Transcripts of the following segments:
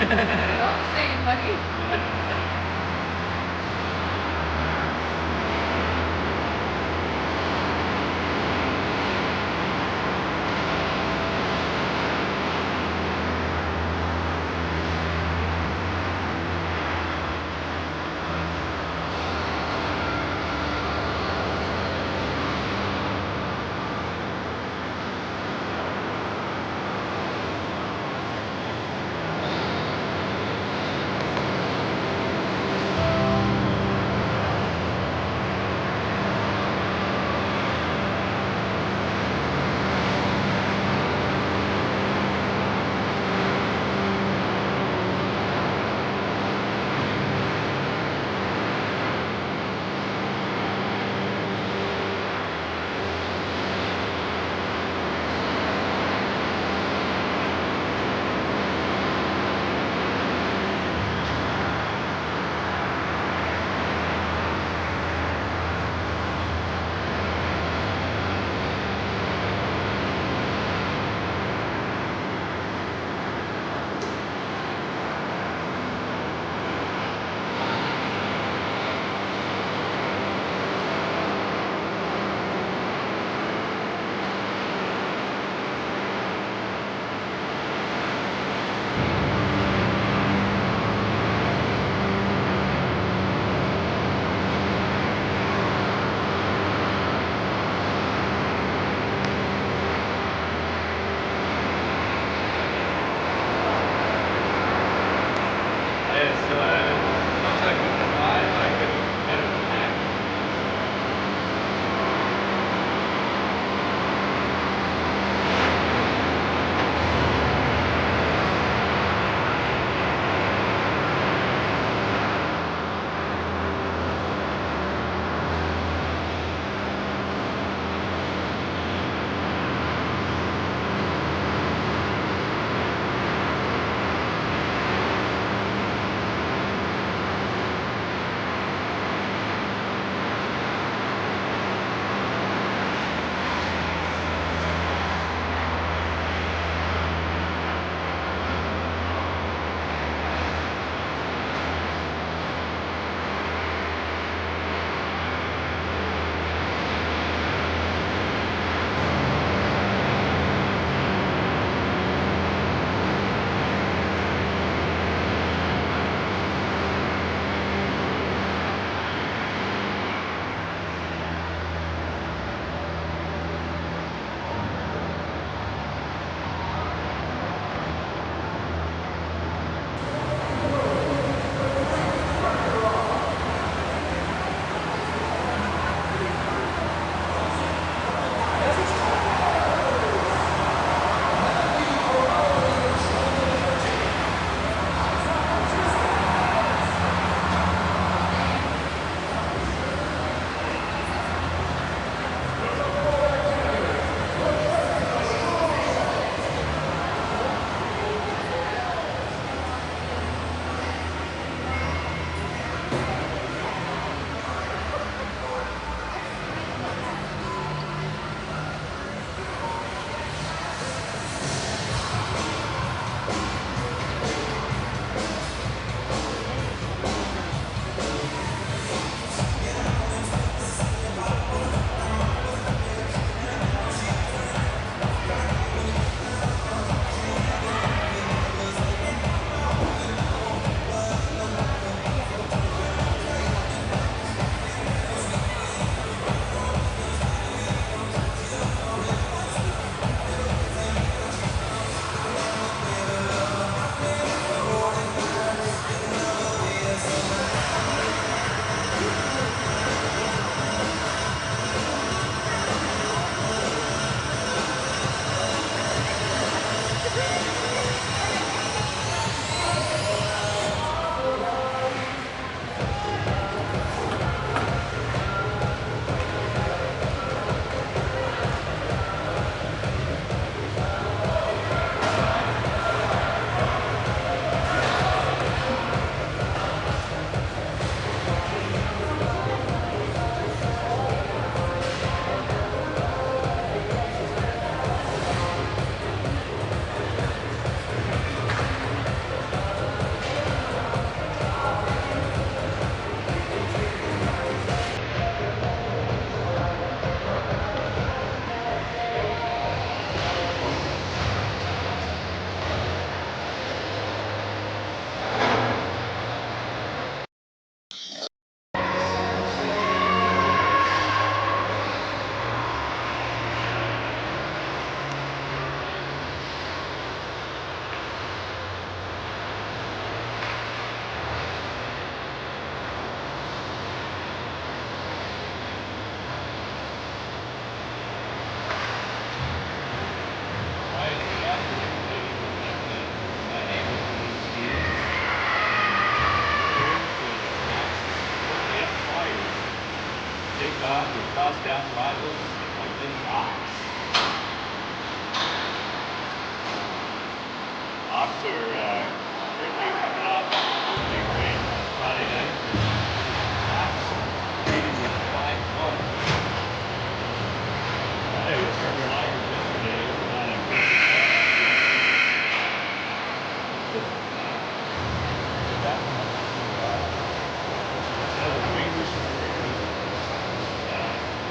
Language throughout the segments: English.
Oh, same lagi. draws down rivals in box. Officer Ridley coming off a big rain on Friday night. Hawks leading with 5-1. Hey, the Tigers yesterday on a good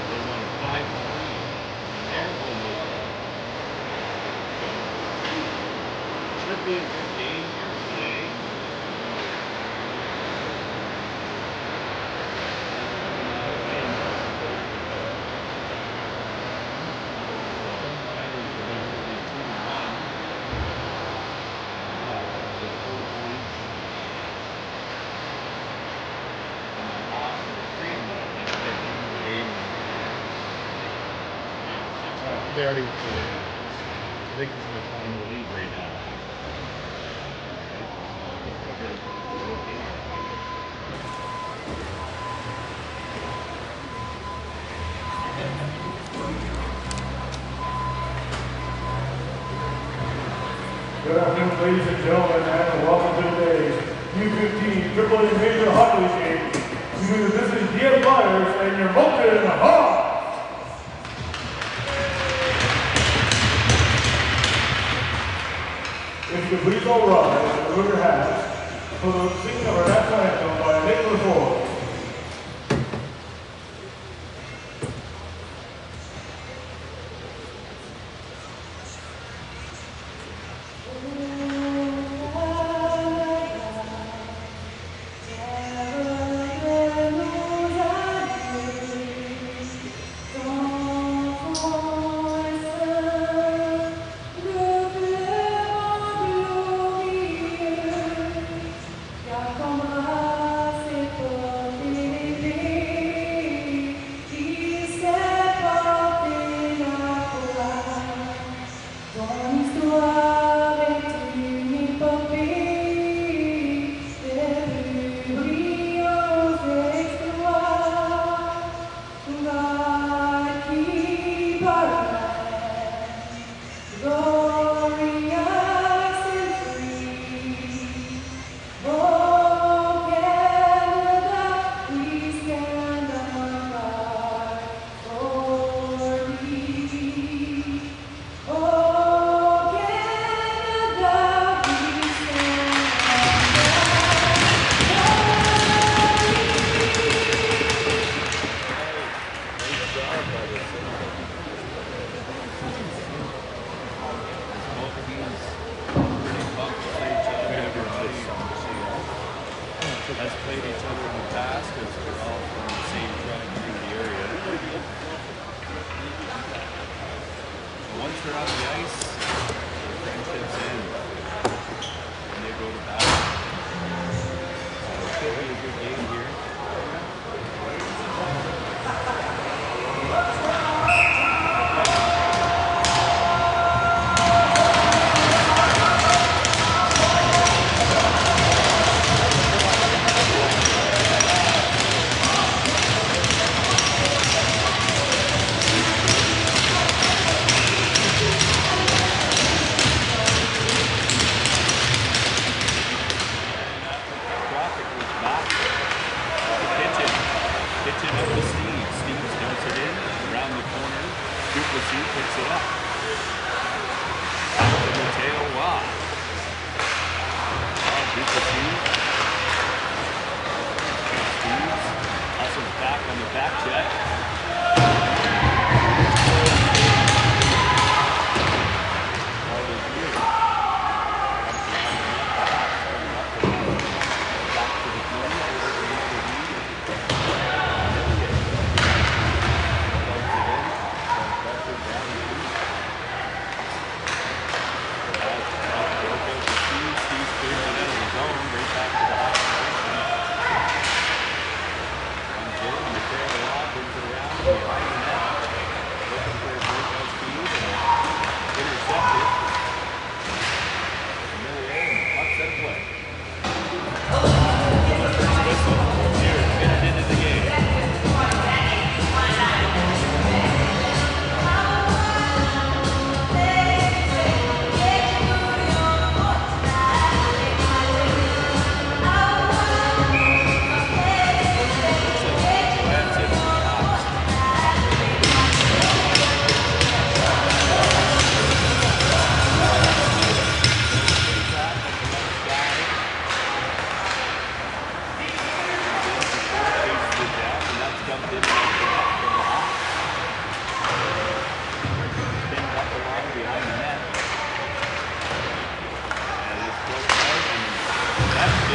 they won 5-3. Should be a good game here today. They already, they can find the lead right now. Good afternoon, ladies and gentlemen, and welcome to today's U15 AAA Major Hockey League game between the visiting Dieppe Flyers and your Moncton Hawks. If you could please all rise and remove your hats for the singing of our national anthem by Nicholas Ford. Has played each other in the past because we're all from the same tribe through the area. But once they're on the ice, their friendships end and they go to battle. So it could be a good game here. Picks it up. Back to Mateo Watt. Duplessis. Steves. Hustles back on the back check. Mateo Watt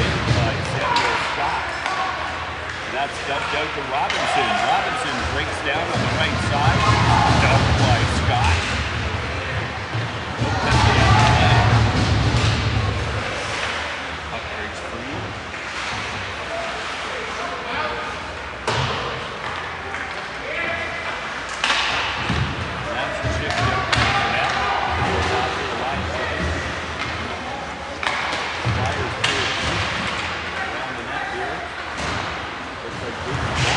in by Samuel Scott. And that's dumped out to Robinson. Robinson breaks down on the right side. Dumped by Scott. No penalty on the play. Puck breaks free. And that's the shift out to net. Goes out to the line side. Flyers clear around the net here. Looks like Big Giant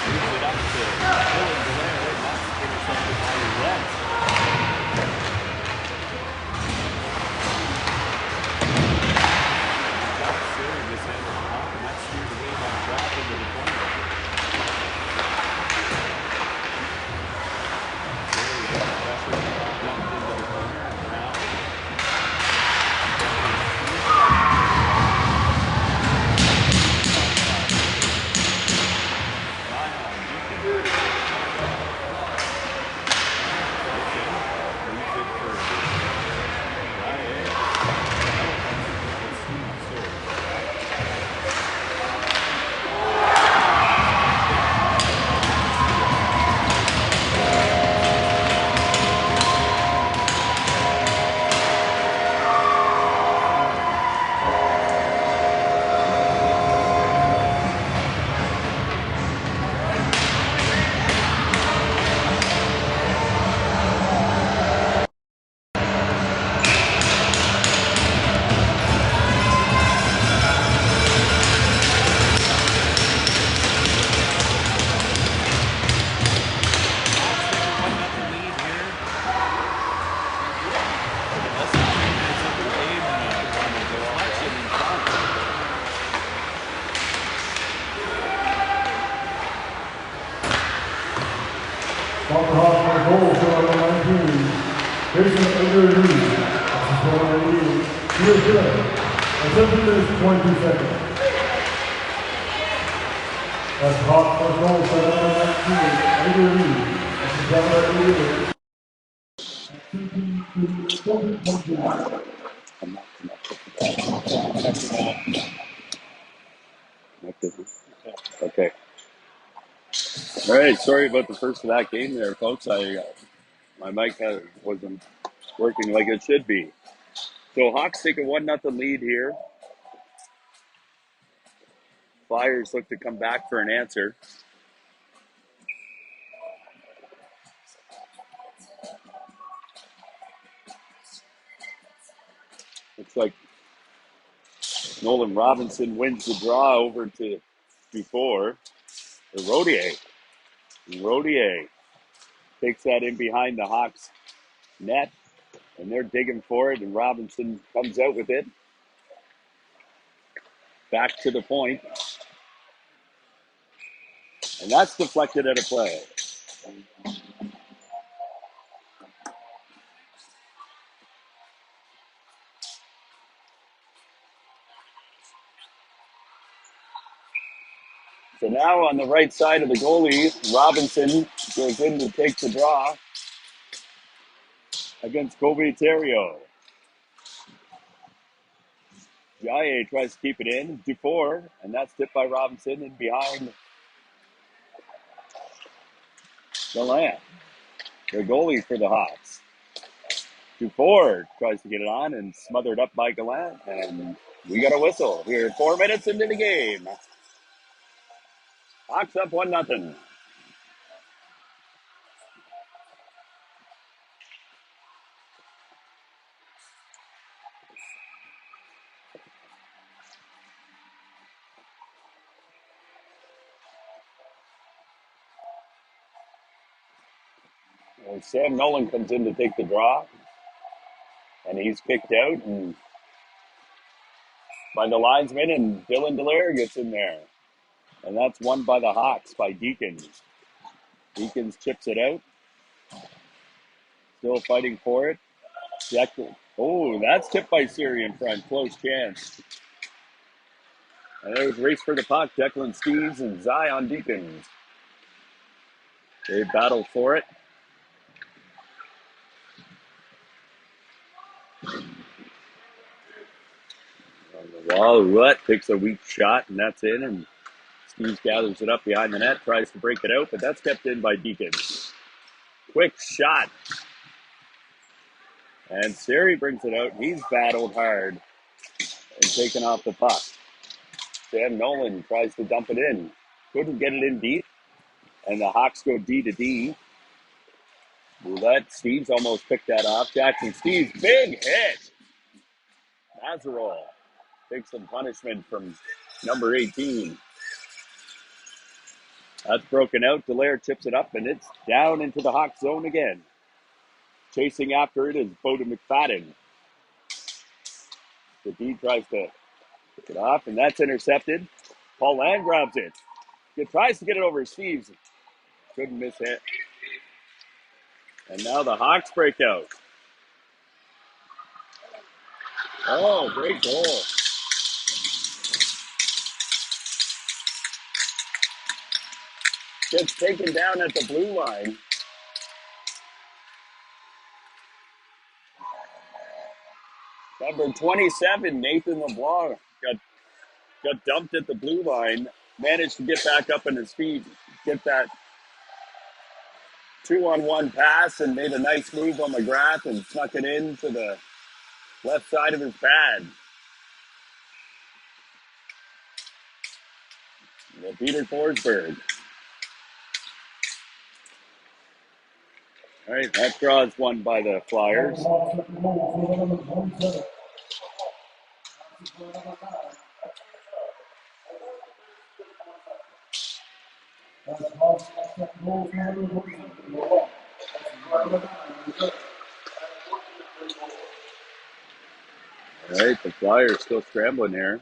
moves it up to Dylan Blair, and that's intercepted by Roulette. Got Sarah just handled the puck, and that's steered away by Trap into the corner. Sarah under pressure, dumped into the corner, and Brown. Attempted is 22 seconds. That's hot first goal for number 19, Andrew Reed. This is number 88. Okay. All right. Sorry about the first of that game there, folks. My mic wasn't working like it should be. So Hawks take a 1-0 lead here. Flyers look to come back for an answer. Looks like Nolan Robinson wins the draw over to Dufour. Rodier takes that in behind the Hawks net, and they're digging for it, and Robinson comes out with it. Back to the point. And that's deflected at a play. So now on the right side of the goalie, Robinson goes in to take the draw against Kobe Terrio. Jaye tries to keep it in. Dufour, and that's tipped by Robinson and behind Gallant. The goalie for the Hawks. Dufour tries to get it on and smothered up by Gallant, and we got a whistle. We're 4 minutes into the game. Hawks up 1-0. And Sam Nolan comes in to take the draw, and he's kicked out and by the linesman, and Dylan Delaire gets in there. And that's won by the Hawks by Deacons. Deacons chips it out. Still fighting for it. Oh, that's tipped by Siri in front. Close chance. And there's race for the puck. Declan Steves and Zion Deacons. They battle for it. On the Ouellette picks a weak shot, and that's in. And Steves gathers it up behind the net, tries to break it out, but that's kept in by Deacons. Quick shot. And Siri brings it out. He's battled hard and taken off the puck. Sam Nolan tries to dump it in. Couldn't get it in deep. And the Hawks go D to D. Ouellette, Steves almost picked that off. Jackson Steves, big hit. Nazarol takes some punishment from number 18. That's broken out. Dallaire chips it up, and it's down into the Hawks zone again. Chasing after it is Bowden McFadden. The D tries to pick it off, and that's intercepted. Paul Land grabs it. He tries to get it over Steves. Couldn't miss it. And now the Hawks break out. Oh, great goal. Gets taken down at the blue line. Number 27, Nathan LeBlanc, got dumped at the blue line. Managed to get back up on his feet, get that 2-on-1 pass, and made a nice move on McGrath and snuck it into the left side of his pad. Peter Forsberg. All right, that draw is won by the Flyers. All right, the Flyers still scrambling here.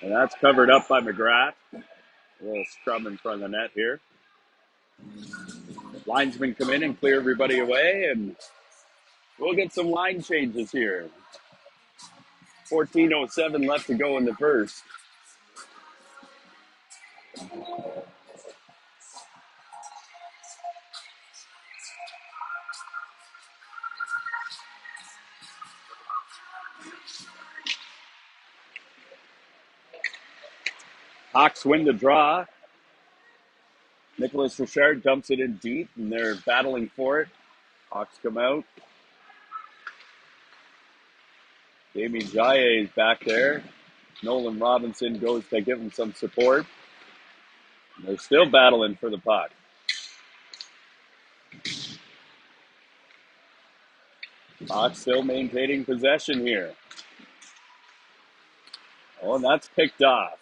And that's covered up by McGrath. A little scrum in front of the net here. Linesmen come in and clear everybody away, and we'll get some line changes here. 14:07 left to go in the first. Hawks win the draw. Nicholas Richard dumps it in deep, and they're battling for it. Hawks come out. Damien Jaye is back there. Nolan Robinson goes to give him some support. And they're still battling for the puck. Hawks still maintaining possession here. Oh, and that's picked off.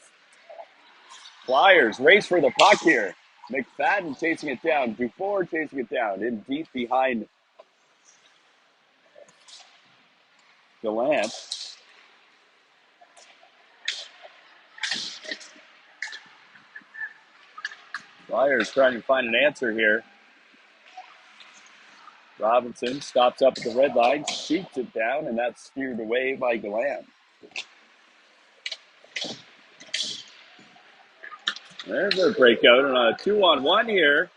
Flyers race for the puck here. McFadden chasing it down. Dufour chasing it down. In deep behind Gallant. Flyers trying to find an answer here. Robinson stops up at the red line, shoots it down, and that's steered away by Gallant. There's a breakout and a 2-on-1 here.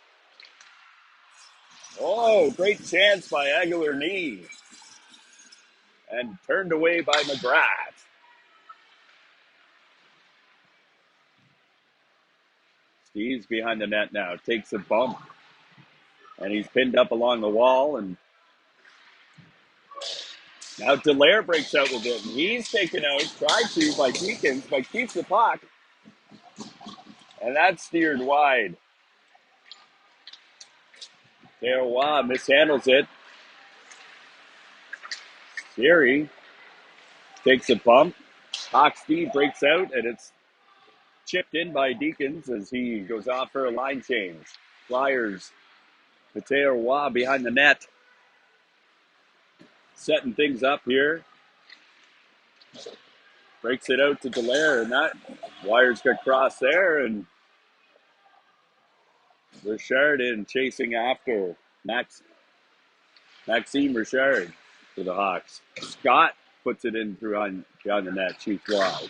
Oh, great chance by Aguilar-Knee. And turned away by McGrath. Steve's behind the net now, takes a bump. And he's pinned up along the wall. And now Dallaire breaks out with it. And he's taken out, tried to by Deacons, but keeps the puck. And that's steered wide. Teroa mishandles it. Siri takes a bump. Hawk Steve breaks out, and it's chipped in by Deacons as he goes off for a line change. Flyers, Teroa behind the net. Setting things up here. Breaks it out to Dallaire, and that wires got crossed there, and Richard in chasing after Maxime Richard for the Hawks. Scott puts it in behind the net, shoots wide.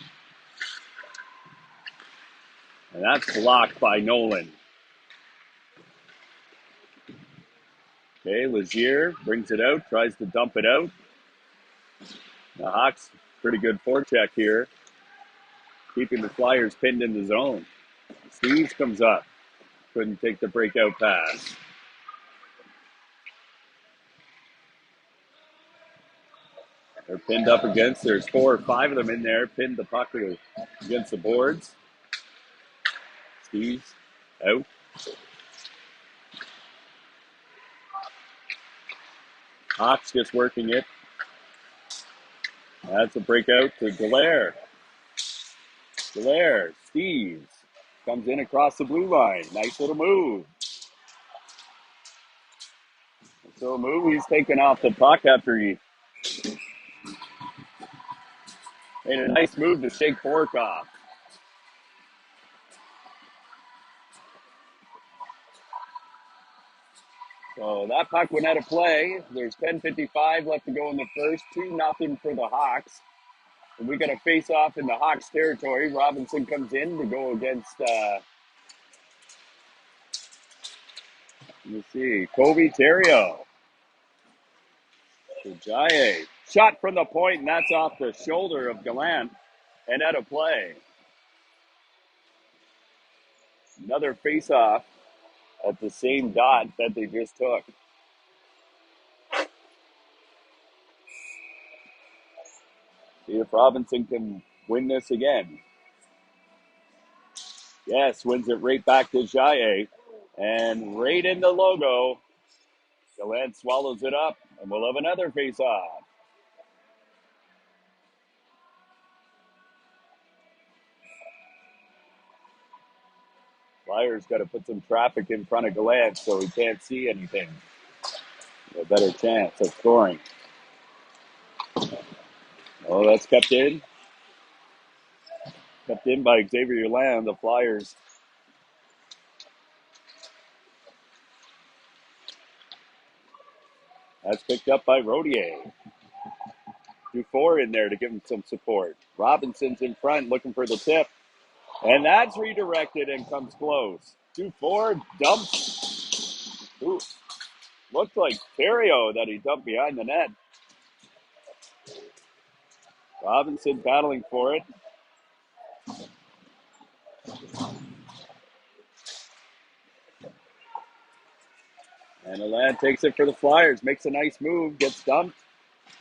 And that's blocked by Nolan. Okay, Legier brings it out, tries to dump it out. The Hawks, pretty good forecheck here, keeping the Flyers pinned in the zone. Steves comes up. Couldn't take the breakout pass. They're pinned up against. There's 4 or 5 of them in there. Pinned the puck against the boards. Steves out. Hawks just working it. That's a breakout to Galaire. Galaire, Steves comes in across the blue line. Nice little move. So move. He's taken off the puck after he made a nice move to shake Bork off. So that puck went out of play. There's 10:55 left to go in the first. 2-0 for the Hawks. And we got a face-off in the Hawks territory. Robinson comes in to go against, let's see, Kobe Terrio. Jaye. Shot from the point, and that's off the shoulder of Gallant and out of play. Another face-off at the same dot that they just took. See if Robinson can win this again. Yes, wins it right back to Jaye. And right in the logo, Gallant swallows it up, and we'll have another face-off. Flyers got to put some traffic in front of Gallant so he can't see anything. A better chance of scoring. Oh, that's kept in. Kept in by Xavier Lamb, the Flyers. That's picked up by Rodier. Dufour in there to give him some support. Robinson's in front looking for the tip. And that's redirected and comes close. Dufour dumps. Ooh, looked like Terrio that he dumped behind the net. Robinson battling for it. And Alan takes it for the Flyers. Makes a nice move. Gets dumped.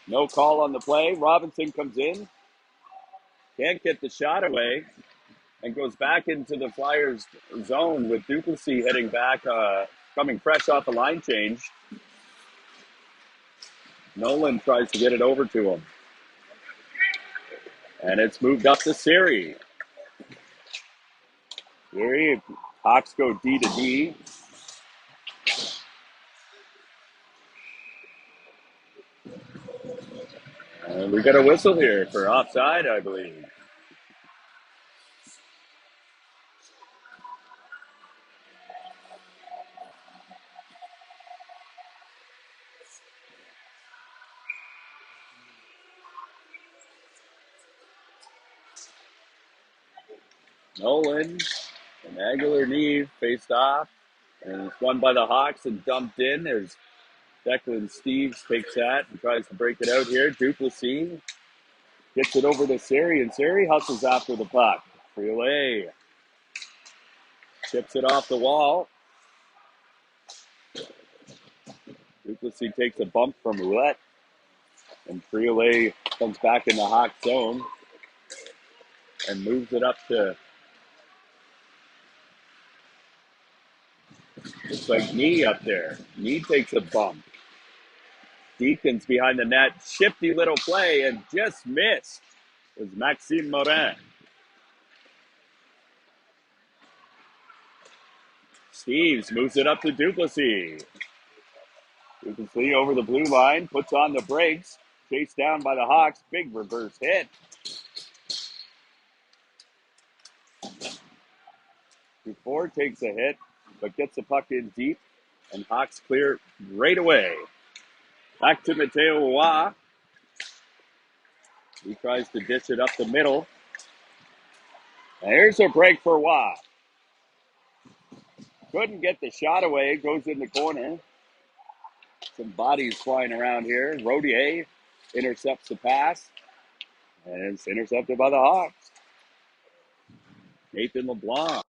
No call on the play. Robinson comes in. Can't get the shot away. And goes back into the Flyers zone with Duplessis heading back, coming fresh off a line change. Nolan tries to get it over to him. And it's moved up to Siri. Siri, Hawks go D to D. And we got a whistle here for offside, I believe. Nolan and Aguilar-Neve faced off. And it's won by the Hawks and dumped in as Declan Steves takes that and tries to break it out here. Duplessis gets it over to Siri, and Siri hustles after the puck. Friolet chips it off the wall. Duplessis takes a bump from Roulette, and Friolet comes back in the Hawk zone and moves it up to, looks like Knee up there. Knee takes a bump. Deacons behind the net, shifty little play, and just missed. It was Maxime Morin. Steves moves it up to Duplessis. Duplessis over the blue line, puts on the brakes, chased down by the Hawks. Big reverse hit. Dufour takes a hit, but gets the puck in deep, and Hawks clear right away. Back to Mateo Roy. He tries to dish it up the middle. And here's a break for Roy. Couldn't get the shot away. Goes in the corner. Some bodies flying around here. Rodier intercepts the pass. And it's intercepted by the Hawks. Nathan LeBlanc.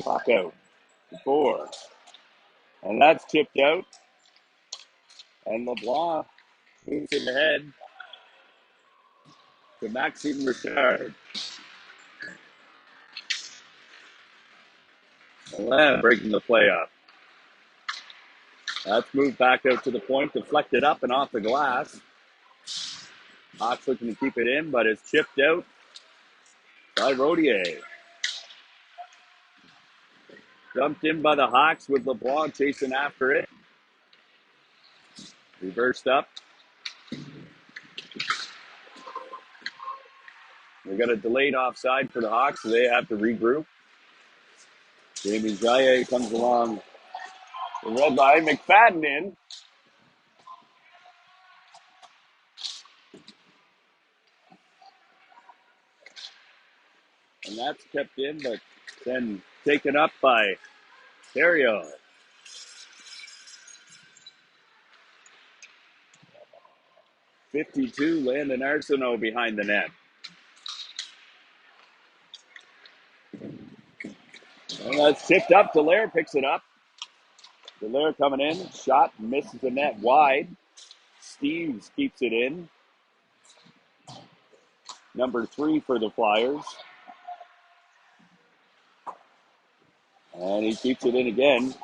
Clock out. 4. And that's chipped out. And LeBlanc moves it ahead to Maxime Richard. Alain breaking the play up. That's moved back out to the point, deflected up and off the glass. Hawks looking to keep it in, but it's chipped out by Rodier. Dumped in by the Hawks with LeBlanc chasing after it. Reversed up. We got a delayed offside for the Hawks, so they have to regroup. Jamie Jaye comes along the red line. McFadden in. And that's kept in, but then taken up by Terrio. 52, Landon Arsenault behind the net. And that's tipped up. Dallaire picks it up. Dallaire coming in. Shot misses the net wide. Steves keeps it in. Number 3 for the Flyers. And he keeps it in again.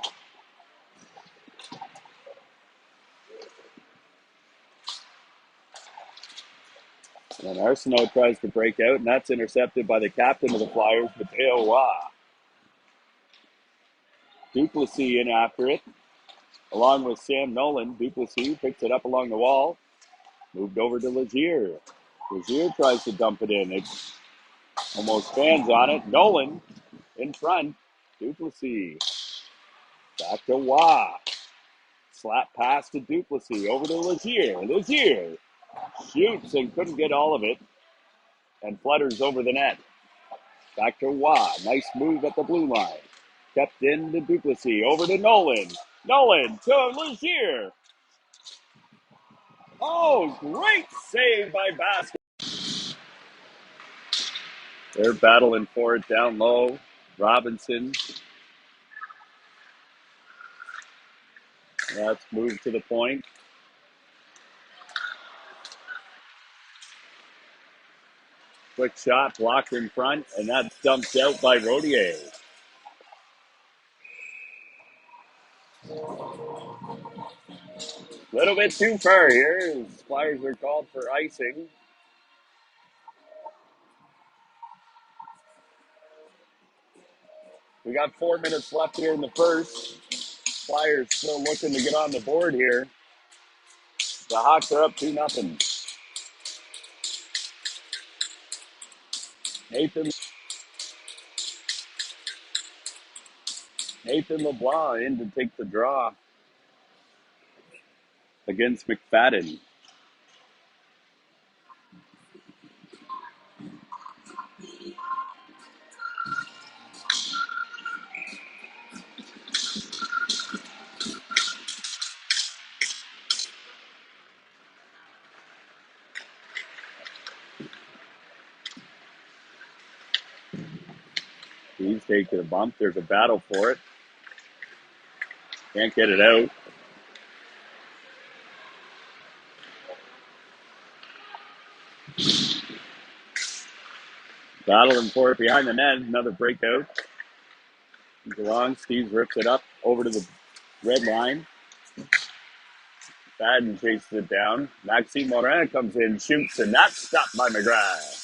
And Arsenault tries to break out, and that's intercepted by the captain of the Flyers, Mateo Waugh. Duplessis in after it, along with Sam Nolan. Duplessis picks it up along the wall. Moved over to Legier. Legier tries to dump it in. It almost stands on it. Nolan in front. Duplessis. Back to Waugh. Slap pass to Duplessis. Over to Legier. Legier shoots and couldn't get all of it. And flutters over the net. Back to Waugh. Nice move at the blue line. Kept in to Duplessis. Over to Nolan. Nolan to Legier. Oh, great save by Basket. They're battling for it down low. Robinson. That's moved to the point. Quick shot blocked in front, and that's dumped out by Rodier. Little bit too far here. Flyers are called for icing. We got 4 minutes left here in the first. Flyers still looking to get on the board here. The Hawks are up 2-0. Nathan LeBlanc in to take the draw against McFadden. He's taking a bump. There's a battle for it. Can't get it out. Battling for it behind the net. Another breakout. Long. Steve rips it up over to the red line. Fadden chases it down. Maxime Morin comes in, shoots, and that's stopped by McGrath.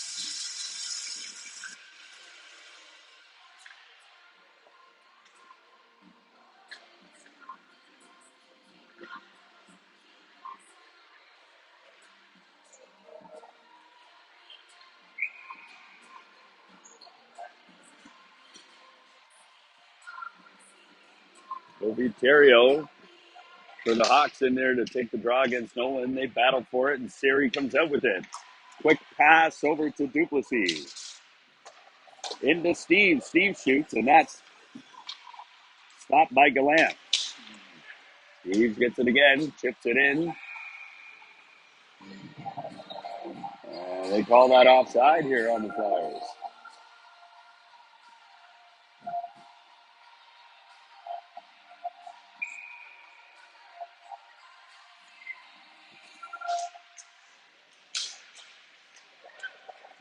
Will be Terrio for the Hawks in there to take the draw against Nolan. They battle for it, and Siri comes out with it. Quick pass over to Duplessis. Into Steve. Steve shoots, and that's stopped by Gallant. Steve gets it again, chips it in. They call that offside here on the Flyers.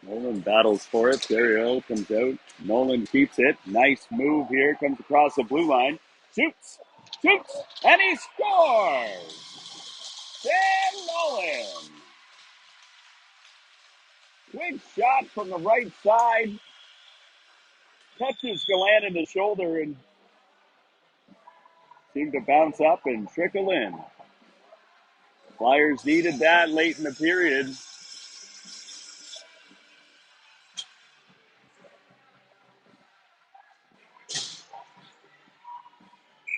Nolan battles for it. Terrio comes out. Nolan keeps it. Nice move here. Comes across the blue line. Shoots. Shoots. And he scores. Dan Nolan. Quick shot from the right side. Touches Gallant in the shoulder and seemed to bounce up and trickle in. Flyers needed that late in the period.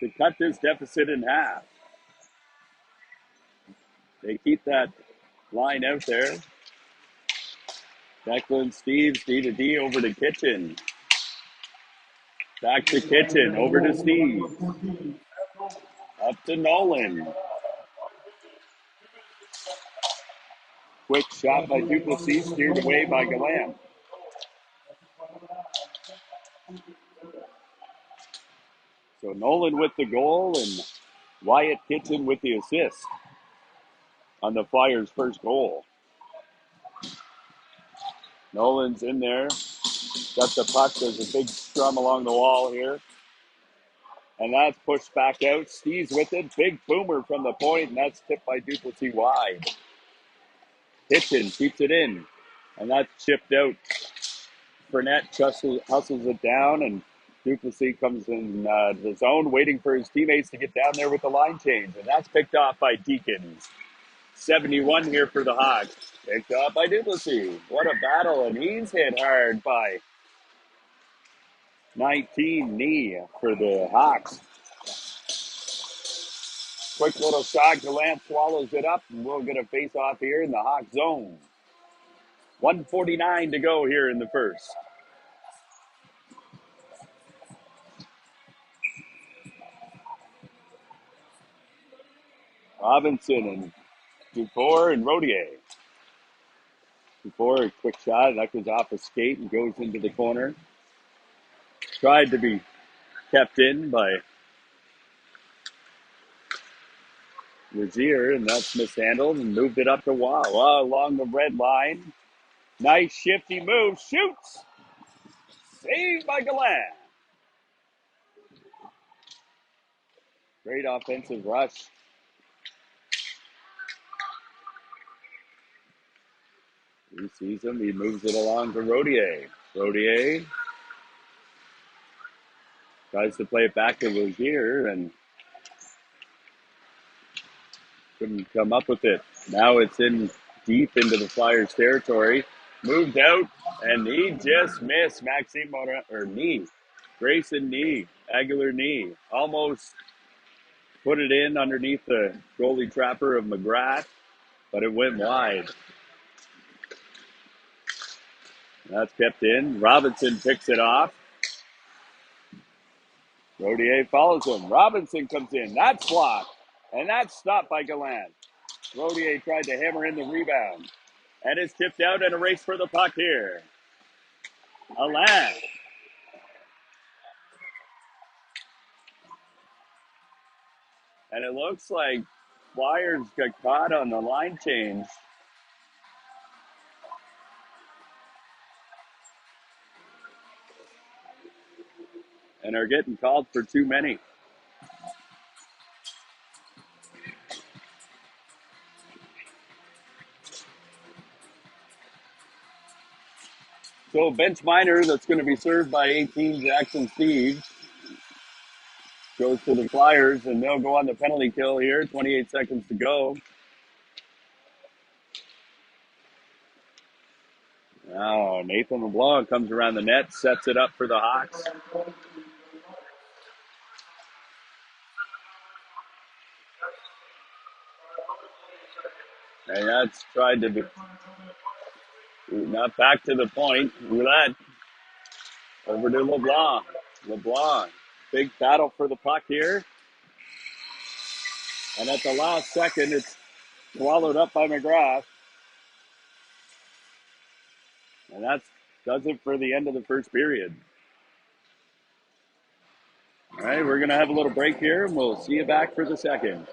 To cut this deficit in half. They keep that line out there. Declan, Steve, D to D over to Kitchen. Back to Kitchen, over to Steve. Up to Nolan. Quick shot by Duplessis, steered away by Gallant. So Nolan with the goal and Wyatt Kitchen with the assist on the Flyers' first goal. Nolan's in there. Got the puck. There's a big scrum along the wall here. And that's pushed back out. Steve's with it. Big boomer from the point, and that's tipped by Duplessis wide. Kitchen keeps it in, and that's chipped out. Burnett hustles it down, and Duplessis comes in the zone, waiting for his teammates to get down there with the line change, and that's picked off by Deacons. 71 here for the Hawks. Picked off by Duplessis. What a battle, and he's hit hard by 19 knee for the Hawks. Quick little shot. Gallant swallows it up, and we'll get a face-off here in the Hawk zone. 1:49 to go here in the first. Robinson and Dufour and Rodier. Dufour, a quick shot. That goes off a skate and goes into the corner. Tried to be kept in by Lazier, and that's mishandled and moved it up to Wawa along the red line. Nice shifty move. Shoots. Saved by Gallant. Great offensive rush. He sees him. He moves it along to Rodier. Rodier tries to play it back to Lazier and couldn't come up with it. Now it's in deep into the Flyers' territory. Moved out, and he just missed Maxime knee. Grayson knee. Aguilar knee. Almost put it in underneath the goalie trapper of McGrath, but it went wide. That's kept in. Robinson picks it off. Rodier follows him. Robinson comes in. That's blocked. And that's stopped by Gallant. Rodier tried to hammer in the rebound. And it's tipped out and a race for the puck here. Alain. And it looks like Flyers got caught on the line change. And are getting called for too many. So bench minor that's going to be served by 18 Jackson Steve goes to the Flyers, and they'll go on the penalty kill here. 28 seconds to go. Now Nathan LeBlanc comes around the net, sets it up for the Hawks. And that's tried to be not back to the point. Roulette over to LeBlanc. LeBlanc, big battle for the puck here. And at the last second, it's swallowed up by McGrath. And that does it for the end of the first period. All right, we're going to have a little break here, and we'll see you back for the second.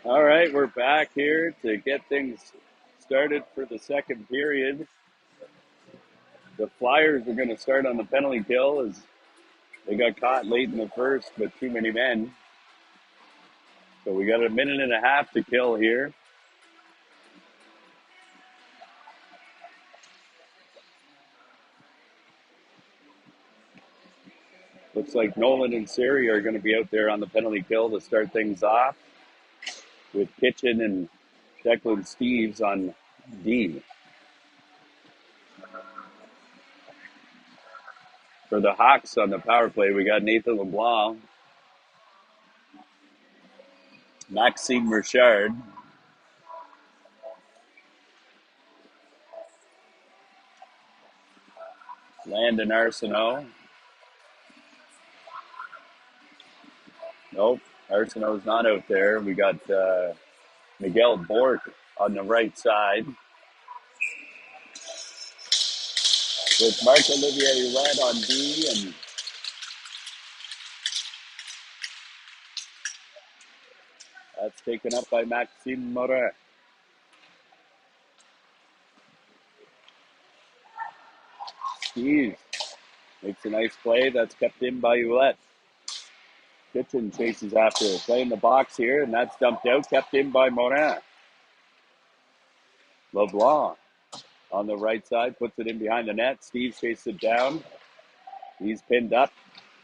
All right, we're back here to get things started for the second period. The Flyers are going to start on the penalty kill as they got caught late in the first with too many men. So we got a minute and a half to kill here. Looks like Nolan and Siri are going to be out there on the penalty kill to start things off with Kitchen and Declan Steves on D. For the Hawks on the power play, we got Nathan LeBlanc, Maxime Richard, Landon Arsenault. Nope, Arsenault's not out there. We got Miguel Bork on the right side with Marc-Olivier Red on D, and that's taken up by Maxime Morin. Steve makes a nice play. That's kept in by Ouellette. Kitchen chases after it. Play in the box here, and that's dumped out. Kept in by Morin. LeBlanc on the right side puts it in behind the net. Steve chases it down. He's pinned up.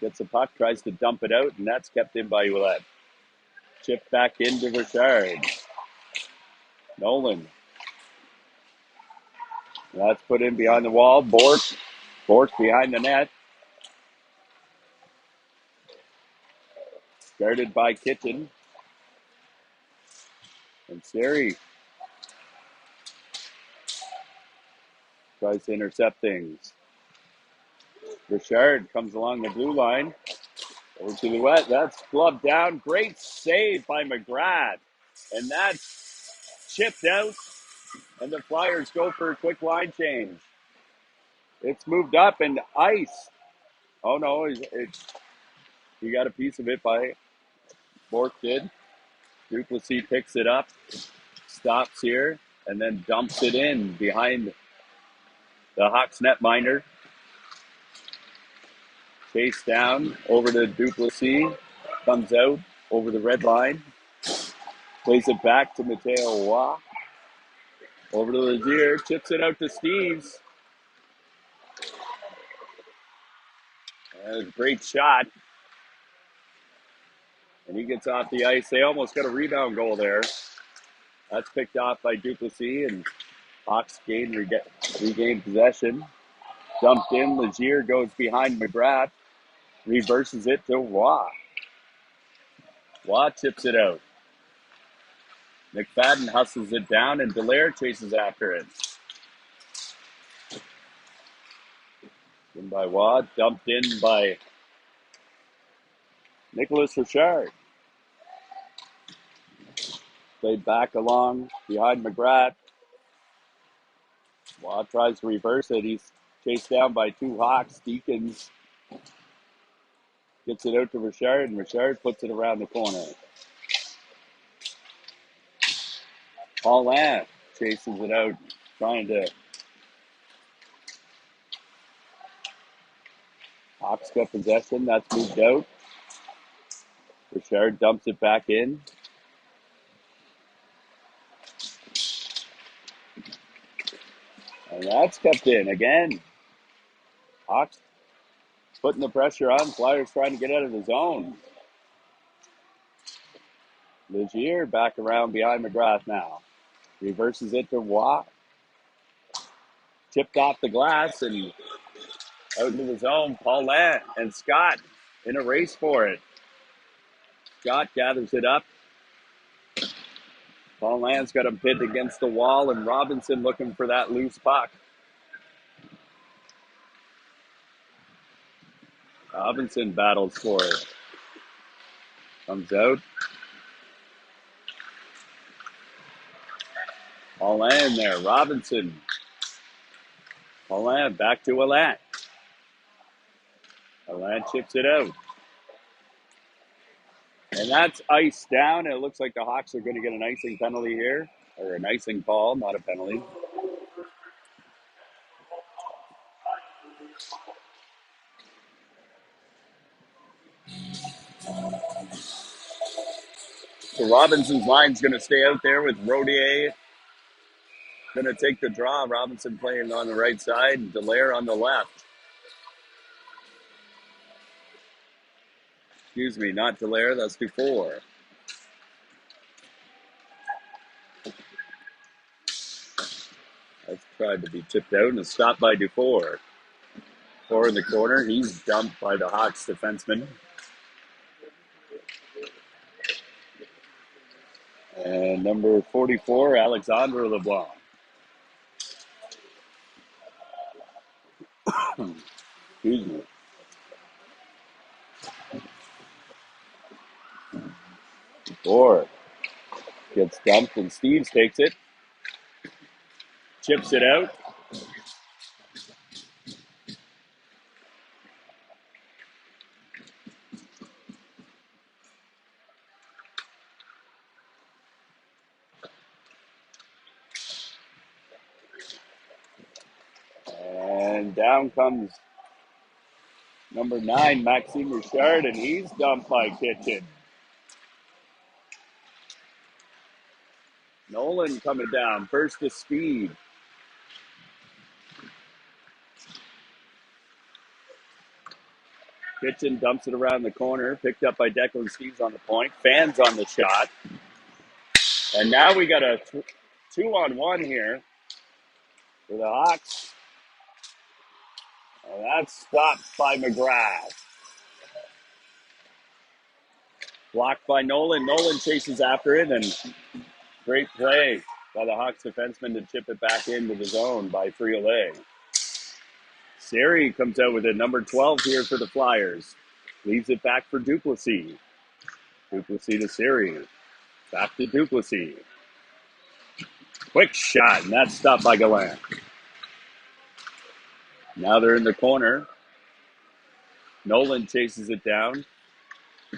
Gets the puck, tries to dump it out, and that's kept in by Ouellette. Chip back into Richard. Nolan. That's put in behind the wall. Bork behind the net. Guarded by Kitchen. And Siri tries to intercept things. Richard comes along the blue line. Over to the wet. That's gloved down. Great save by McGrath. And that's chipped out. And the Flyers go for a quick line change. It's moved up and iced. Oh, no. He got a piece of it by Bork did. Duplessis picks it up. Stops here. And then dumps it in behind the Hawks netminder. Chase down over to Duplessis. Comes out over the red line. Plays it back to Mateo Waugh. Over to Lazier. Chips it out to Steves. A great shot. And he gets off the ice. They almost got a rebound goal there. That's picked off by Duplessis, and Hawks regain possession. Dumped in. Lazier goes behind McGrath. Reverses it to Waugh. Waugh chips it out. McFadden hustles it down, and Dallaire chases after it. In by Waugh. Dumped in by Nicholas Richard. Played back along behind McGrath. Waugh tries to reverse it. He's chased down by two Hawks. Deacons gets it out to Richard, and Richard puts it around the corner. Paulin chases it out, trying to. Hawks got possession. That's moved out. Richard dumps it back in. And that's kept in again. Hawks putting the pressure on. Flyers trying to get out of the zone. Lazier back around behind McGrath now. Reverses it to Waugh. Chipped off the glass and out into the zone. Paulin and Scott in a race for it. Scott gathers it up. Paulin's got him pinned against the wall, and Robinson looking for that loose puck. Robinson battles for it. Comes out. Paulin there. Robinson. Paulin back to Ouellette. Ouellette chips it out. And that's iced down. It looks like the Hawks are going to get an icing penalty here, or an icing call, not a penalty. So Robinson's line's going to stay out there with Rodier going to take the draw. Robinson playing on the right side, Dallaire on the left. Excuse me, not Dallaire, that's Dufour. That's tried to be tipped out and is stopped by Dufour. Dufour in the corner, he's dumped by the Hawks defenseman. And number 44, Alexandre LeBlanc. Excuse me. Dufour gets dumped and Steves takes it. Chips it out. And down comes number 9, Maxime Richard, and he's dumped by Kitchen. Nolan coming down, first to speed. Kitchen dumps it around the corner, picked up by Declan Steves on the point. Fans on the shot. And now we got a 2-on-1 here for the Hawks. And that's stopped by McGrath. Blocked by Nolan. Nolan chases after it, and great play by the Hawks defenseman to chip it back into the zone by Friolet. Seri comes out with it, number 12 here for the Flyers. Leaves it back for Duplessis. Duplessis to Seri. Back to Duplessis. Quick shot, and that's stopped by Gallant. Now they're in the corner. Nolan chases it down.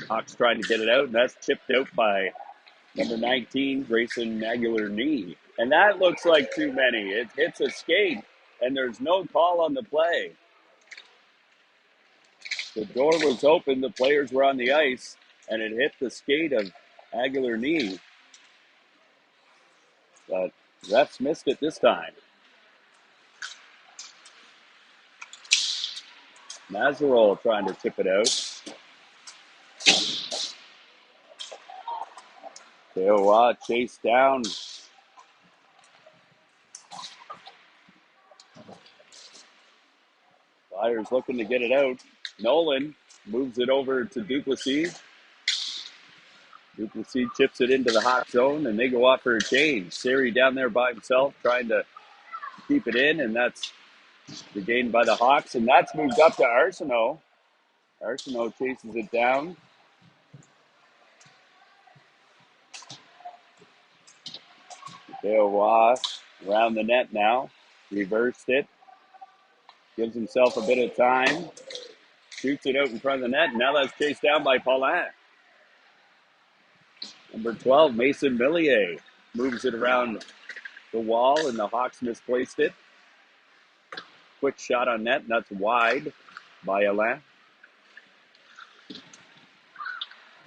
Hawks trying to get it out, and that's chipped out by number 19, Grayson Aguilar-Knee. And that looks like too many. It hits a skate, and there's no call on the play. The door was open, the players were on the ice, and it hit the skate of Aguilar-Knee. But refs missed it this time. Mazarol trying to tip it out. Teowa chased down. Flyers looking to get it out. Nolan moves it over to Duplessis. Duplessis chips it into the hot zone, and they go off for a change. Seri down there by himself trying to keep it in, and that's the gain by the Hawks, and that's moved up to Arsenault. Arsenault chases it down. Teowa around the net now. Reversed it. Gives himself a bit of time. Shoots it out in front of the net, and now that's chased down by Paulin. Number 12, Mason Millier, moves it around the wall, and the Hawks misplaced it. Quick shot on net, and that's wide by Alain.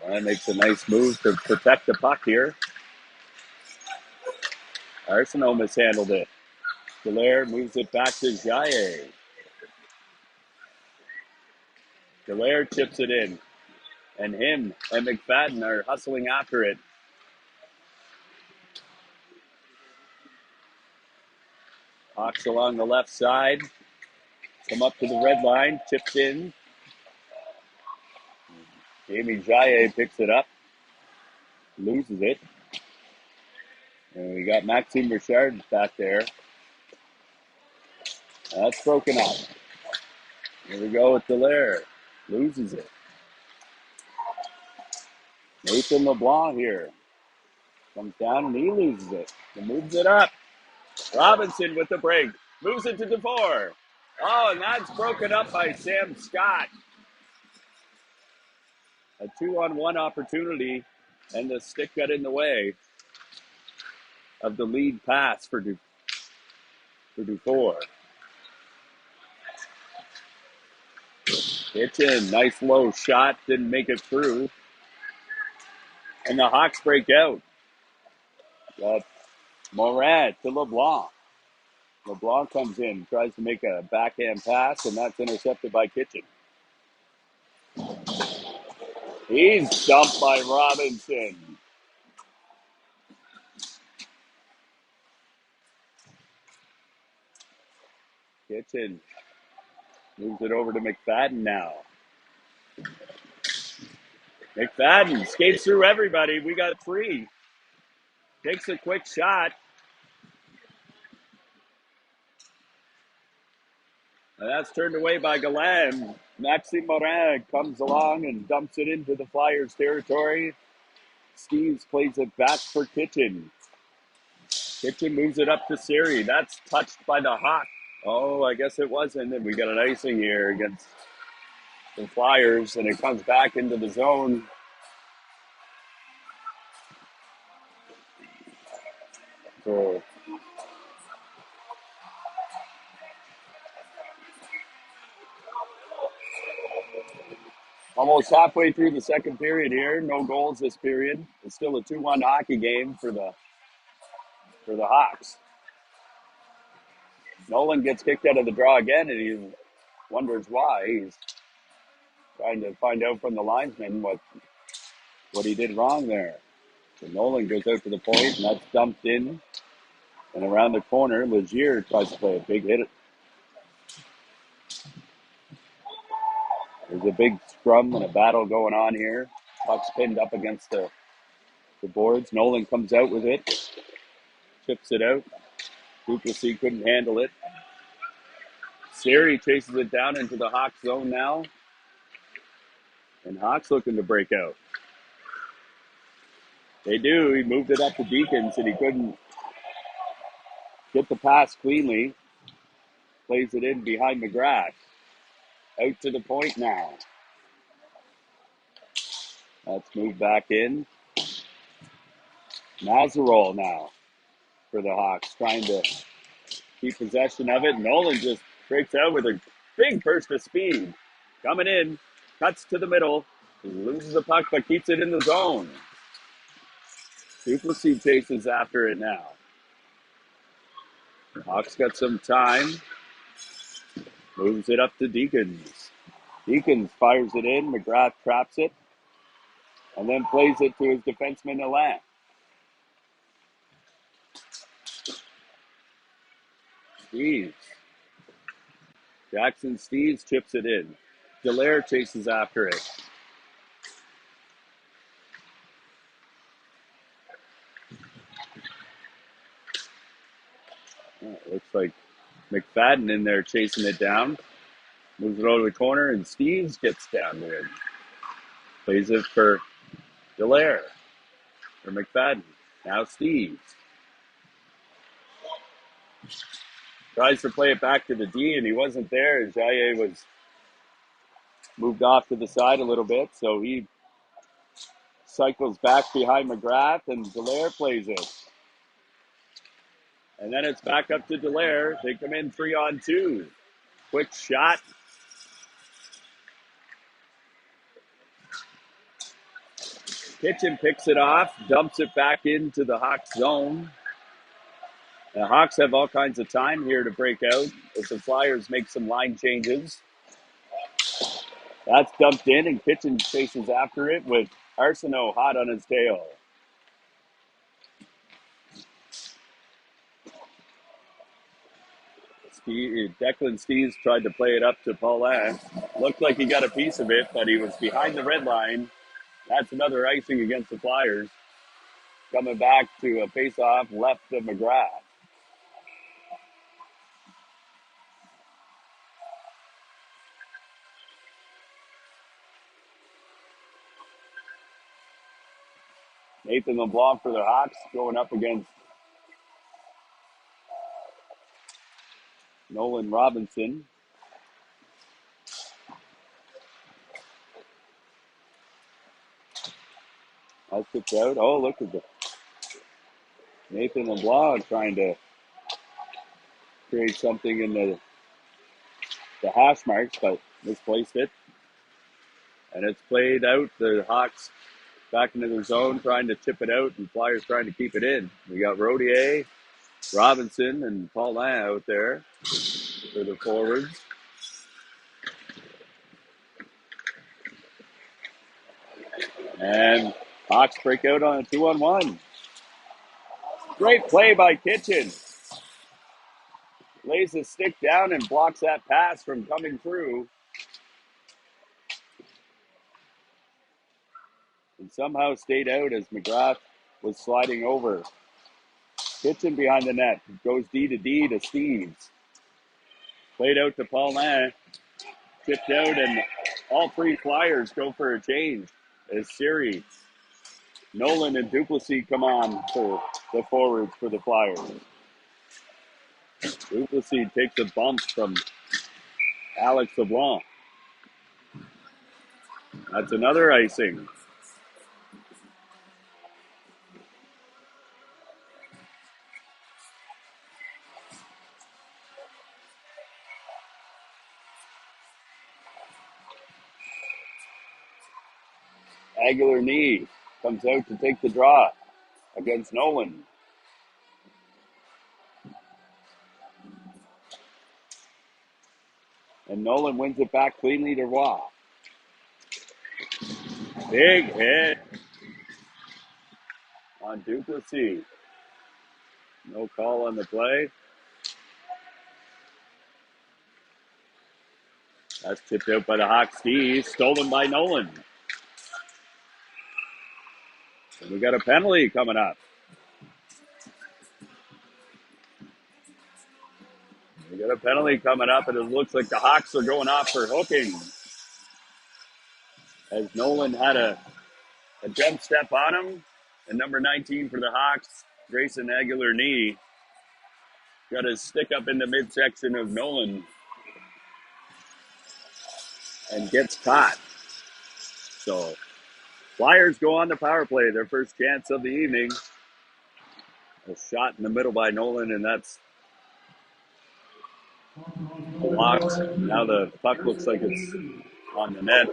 Alain makes a nice move to protect the puck here. Arsenault mishandled it. Dallaire moves it back to Jaye. Dallaire chips it in. And him and McFadden are hustling after it. Hawks along the left side. Come up to the red line. Chipped in. Jamie Jaye picks it up. Loses it. And we got Maxime Richard back there. That's broken up. Here we go with Dallaire. Loses it. Nathan LeBlanc here. Comes down and he loses it. He moves it up. Robinson with the break. Moves it to Dufour. Oh, and that's broken up by Sam Scott. A 2-on-1 opportunity, and the stick got in the way of the lead pass for Dufour. Kitchen, nice low shot, didn't make it through. And the Hawks break out. Got Morin to LeBlanc. LeBlanc comes in, tries to make a backhand pass, and that's intercepted by Kitchen. He's dumped by Robinson. Kitchen moves it over to McFadden now. McFadden skates through everybody. We got 3. Takes a quick shot. And that's turned away by Galan. Maxime Morin comes along and dumps it into the Flyers' territory. Steves plays it back for Kitchen. Kitchen moves it up to Siri. That's touched by the Hawk. Oh, I guess it wasn't. And we got an icing here against the Flyers, and it comes back into the zone. So almost halfway through the second period here. No goals this period. It's still a 2-1 hockey game for the Hawks. Nolan gets kicked out of the draw again, and he wonders why. He's trying to find out from the linesman what he did wrong there. So Nolan goes out to the point, and that's dumped in. And around the corner, Legier tries to play a big hit. There's a big scrum and a battle going on here. Puck's pinned up against the boards. Nolan comes out with it, chips it out. Duplessis couldn't handle it. Siri chases it down into the Hawks zone now. And Hawks looking to break out. They do. He moved it up to Deacons, and he couldn't get the pass cleanly. Plays it in behind McGrath. Out to the point now. That's moved back in. Nazarol now for the Hawks, trying to keep possession of it. Nolan just breaks out with a big burst of speed. Coming in, cuts to the middle, loses the puck, but keeps it in the zone. Duplessis chases after it now. Hawks got some time. Moves it up to Deacons. Deacons fires it in. McGrath traps it. And then plays it to his defenseman, Alain. Steves. Jackson Steves chips it in. Dallaire chases after it. Looks like McFadden in there chasing it down. Moves it over the corner, and Steves gets down to it. Plays it for Dallaire. For McFadden. Now Steves. Tries to play it back to the D, and he wasn't there. Jaye was moved off to the side a little bit, so he cycles back behind McGrath, and Dallaire plays it. And then it's back up to Dallaire. They come in 3-on-2. Quick shot. Kitchen picks it off, dumps it back into the Hawks zone. The Hawks have all kinds of time here to break out as the Flyers make some line changes. That's dumped in, and Kitchen chases after it with Arsenault hot on his tail. Declan Steves tried to play it up to Paulin. Looked like he got a piece of it, but he was behind the red line. That's another icing against the Flyers. Coming back to a face-off left of McGrath. Nathan LeBlanc for the Hawks going up against Nolan Robinson. That's tipped out. Oh, look at the Nathan LeBlanc trying to create something in the hash marks, but misplaced it. And it's played out. The Hawks back into their zone, trying to chip it out, and Flyers trying to keep it in. We got Rodier, Robinson, and Paulin out there for the forwards. And Hawks break out on a 2-on-1. Great play by Kitchen. Lays the stick down and blocks that pass from coming through. And somehow stayed out as McGrath was sliding over. Kitchen behind the net. Goes D to Steves. Played out to Paulin. Tipped out, and all three Flyers go for a change as Siri, Nolan, and Duplessis come on for the forwards for the Flyers. Duplessis takes a bump from Alex LeBlanc. That's another icing. Aguilar knee comes out to take the draw against Nolan. And Nolan wins it back cleanly to Roy. Big hit on Duplessis. No call on the play. That's tipped out by the Hawks D. Stolen by Nolan. And we got a penalty coming up. We got a penalty coming up, and it looks like the Hawks are going off for hooking. As Nolan had a jump step on him. And number 19 for the Hawks, Grayson Aguilar knee, got his stick up in the midsection of Nolan and gets caught. So Flyers go on the power play, their first chance of the evening. A shot in the middle by Nolan, and that's blocked. Now the puck looks like it's on the net.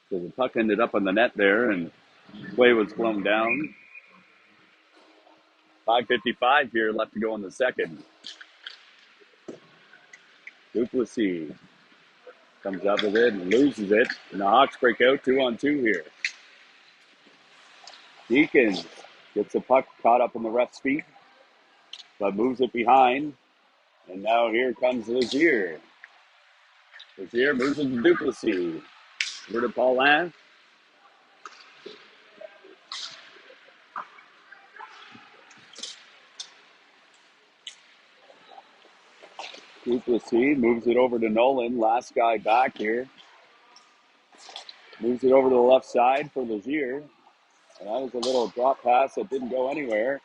So the puck ended up on the net there, and play was blown down. 5:55 here left to go in the second. Duplessis comes up with it and loses it. And the Hawks break out 2-on-2 here. Deacons gets the puck caught up in the ref's feet, but moves it behind. And now here comes Lazier. Lazier moves it to Duplessis. Over to Paulin. Duplessis moves it over to Nolan. Last guy back here. Moves it over to the left side for Lazier. And that was a little drop pass that didn't go anywhere.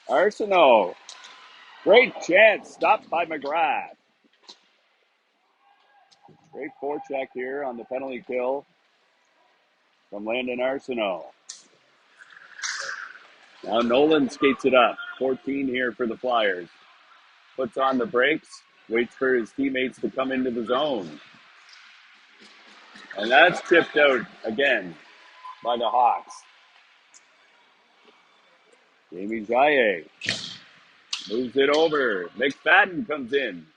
Arsenault. Great chance. Stopped by McGrath. Great forecheck here on the penalty kill from Landon Arsenault. Now Nolan skates it up. 14 here for the Flyers. Puts on the brakes. Waits for his teammates to come into the zone. And that's tipped out again by the Hawks. Jamie Jaye moves it over. McFadden comes in.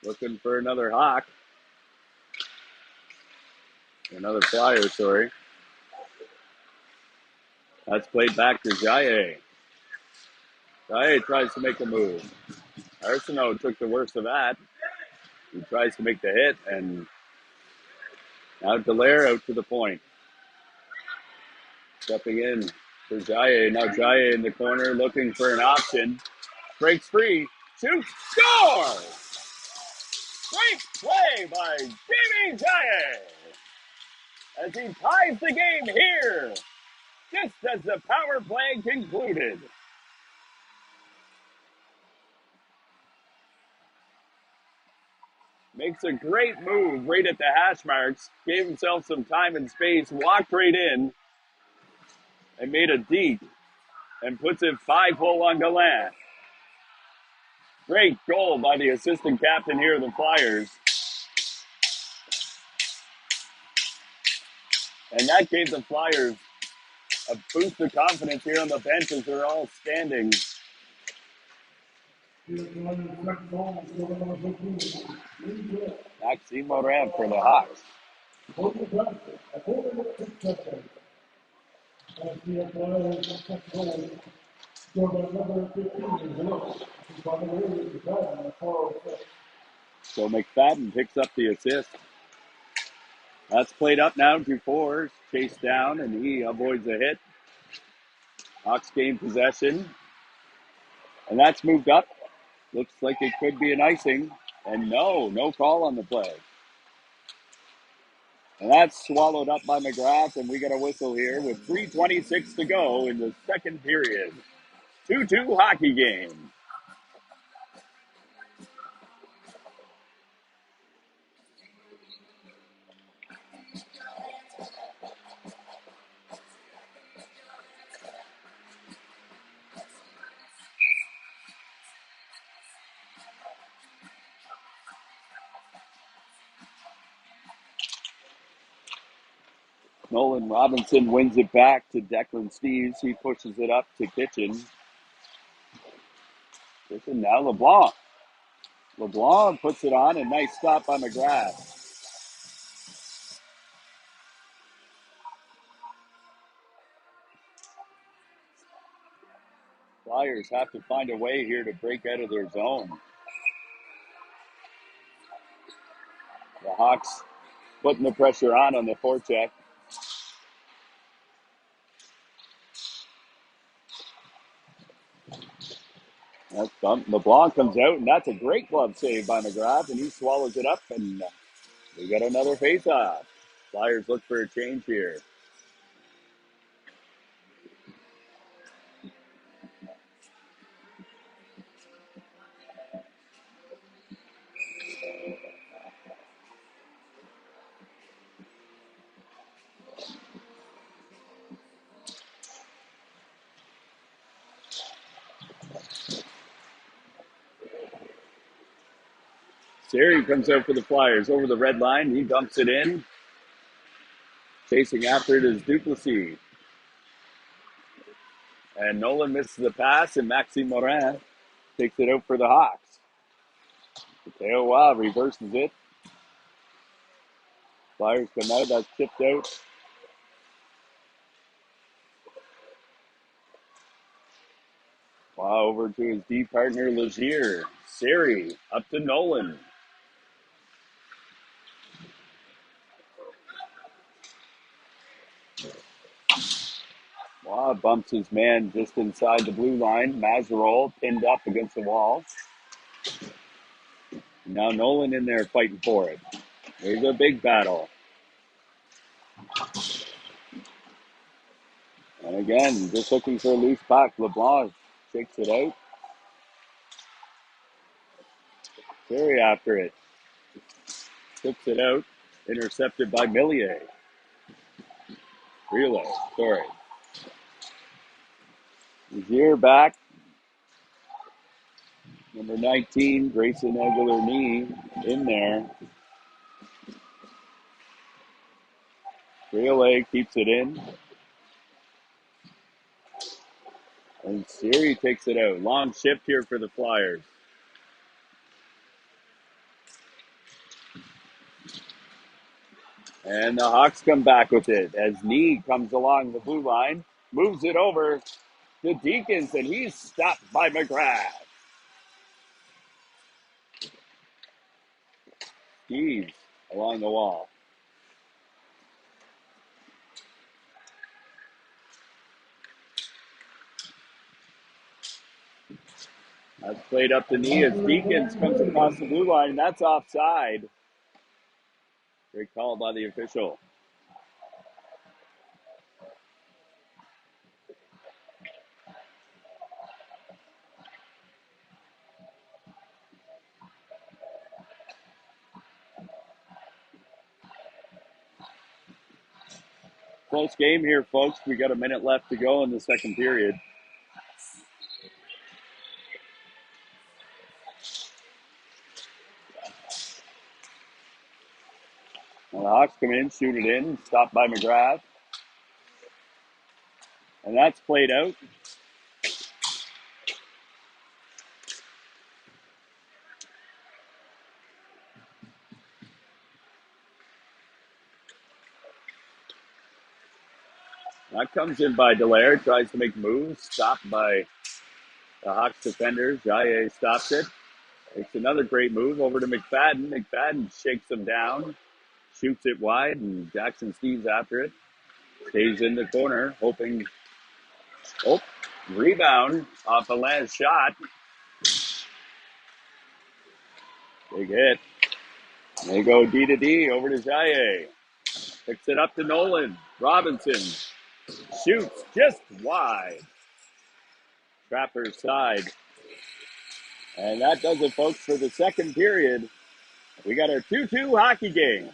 Looking for another Hawk. Another Flyer, sorry. That's played back to Jaye. Jaye tries to make a move. Arsenault took the worst of that. He tries to make the hit, and now Dallaire out to the point. Stepping in for Jaye. Now Jaye in the corner looking for an option. Breaks free. Shoots. Score! Great play by Jamie Jaye as he ties the game here. just as the power play concluded. Makes a great move right at the hash marks, gave himself some time and space, walked right in, and made a deke, and puts it 5-hole on Gallant. Great goal by the assistant captain here of the Flyers. And that gave the Flyers a boost of confidence here on the bench as they're all standing. Maxime Morin for the Hawks. So McFadden picks up the assist. That's played up now to Fours, chased down, and he avoids a hit. Hawks gain possession. And that's moved up. Looks like it could be an icing. And no call on the play. And that's swallowed up by McGrath, and we got a whistle here with 3:26 to go in the second period. 2-2 hockey game. Nolan Robinson wins it back to Declan Steves. He pushes it up to Kitchen. Kitchen now LeBlanc. LeBlanc puts it on, and nice stop by McGrath. Flyers have to find a way here to break out of their zone. The Hawks putting the pressure on the forecheck. That's LeBlanc comes out, and that's a great glove save by McGrath, and he swallows it up, and we got another face-off. Flyers look for a change here. Siri comes out for the Flyers over the red line. He dumps it in. Chasing after it is Duplessis. And Nolan misses the pass, and Maxime Morin takes it out for the Hawks. Mateo Wow reverses it. Flyers come out. That's chipped out. Wow, over to his D partner, Legier. Siri up to Nolan. Wow, bumps his man just inside the blue line. Mazarol pinned up against the wall. Now Nolan in there fighting for it. There's a big battle. And again, just looking for a loose puck. LeBlanc shakes it out. Siri after it. Tips it out. Intercepted by Millier. Relay, sorry. Legier back. Number 19, Grayson Aguilar-Knee in there. Relay keeps it in. And Siri takes it out. Long shift here for the Flyers. And the Hawks come back with it as Knee comes along the blue line, moves it over to Deacons, and he's stopped by McGrath. Steves along the wall. That's played up to Knee as Deacons comes across the blue line. That's offside. Great call by the official. close game here, folks. We got a minute left to go in the second period. And the Hawks come in, shoot it in, stopped by McGrath. And that's played out. That comes in by Dallaire, tries to make moves, stopped by the Hawks defender. Jaye stops it. It's another great move over to McFadden. McFadden shakes him down, shoots it wide, and Jackson Steve's after it. Stays in the corner, hoping. Oh, rebound off a last shot. Big hit. They go D to D over to Jaye. Picks it up to Nolan. Robinson shoots just wide. Trapper's side. And that does it, folks, for the second period. We got our 2-2 hockey game.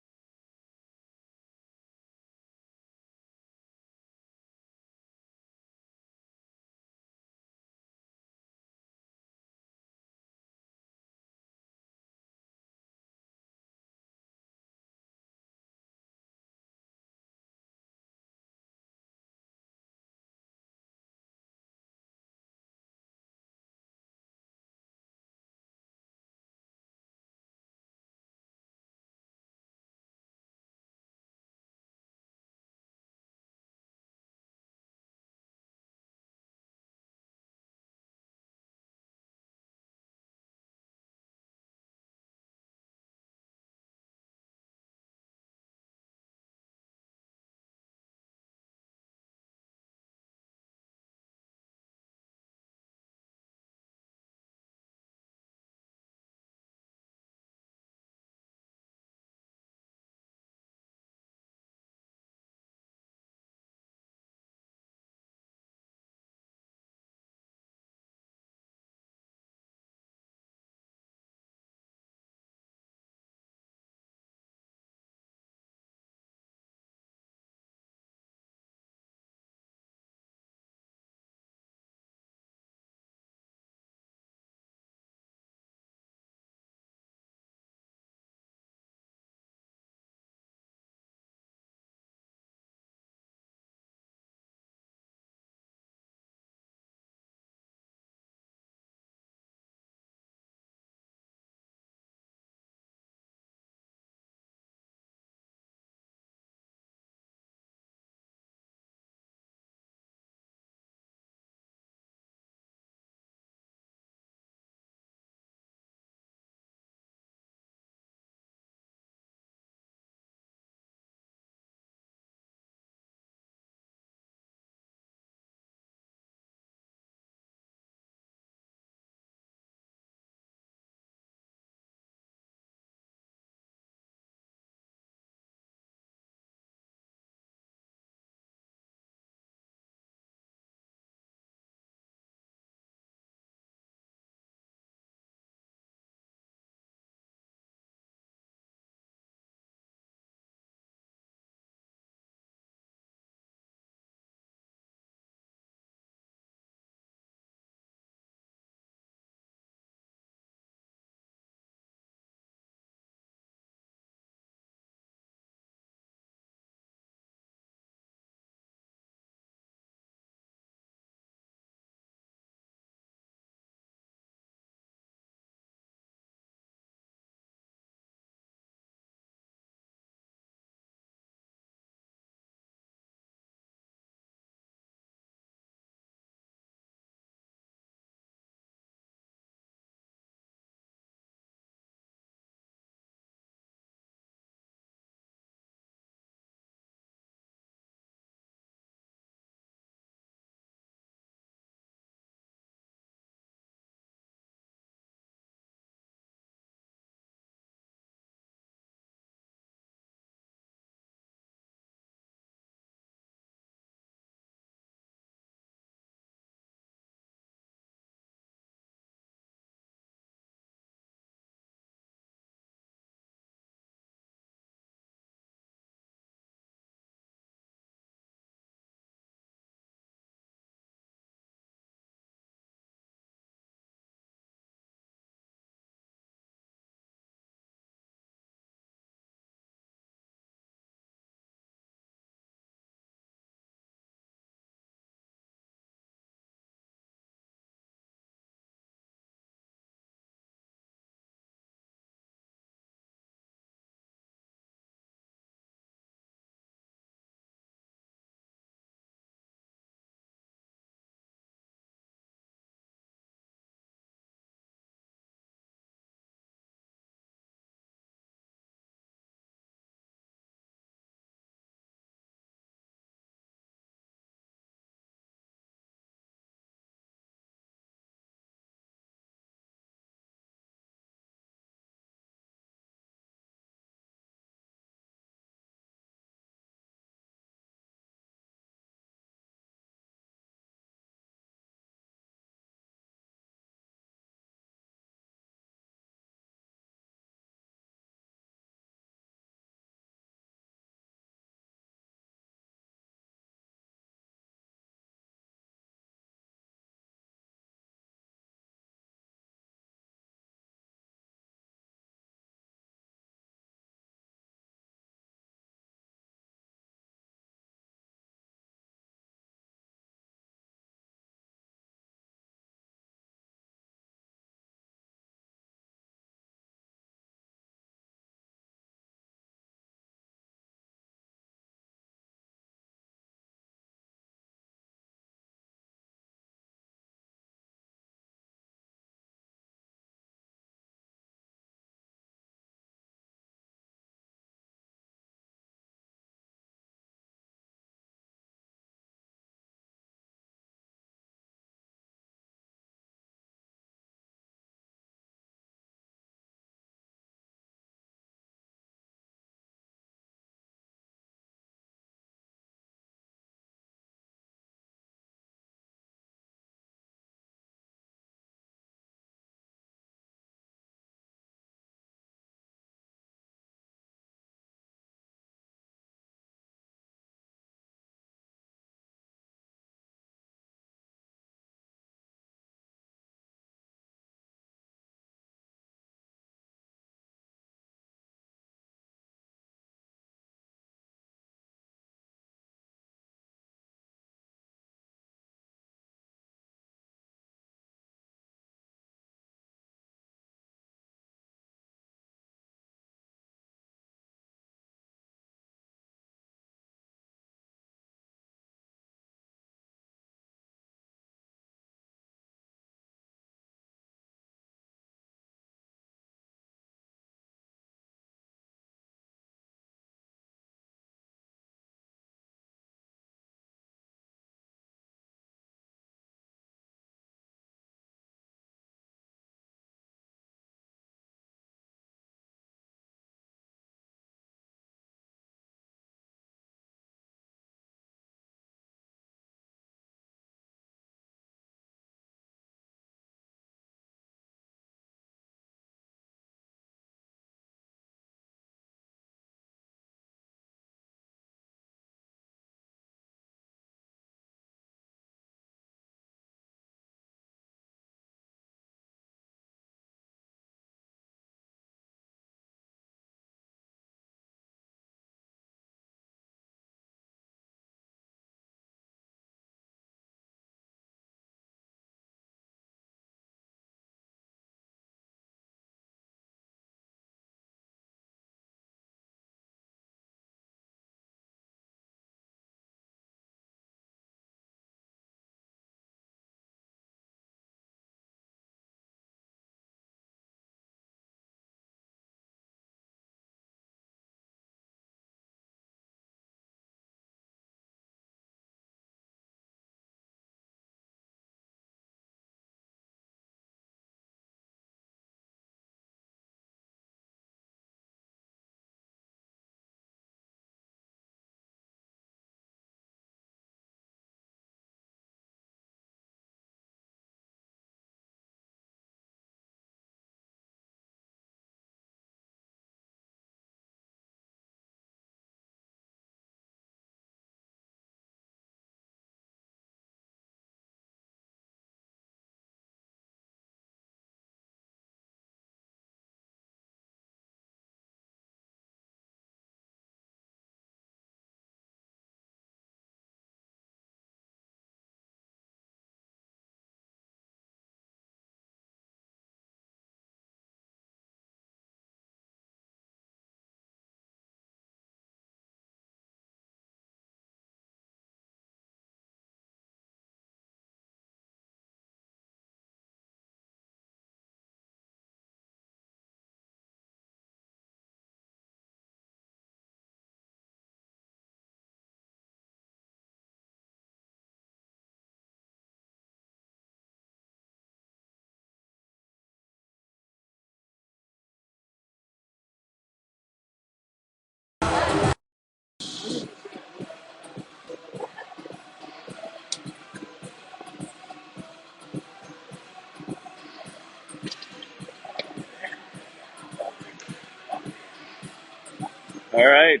All right,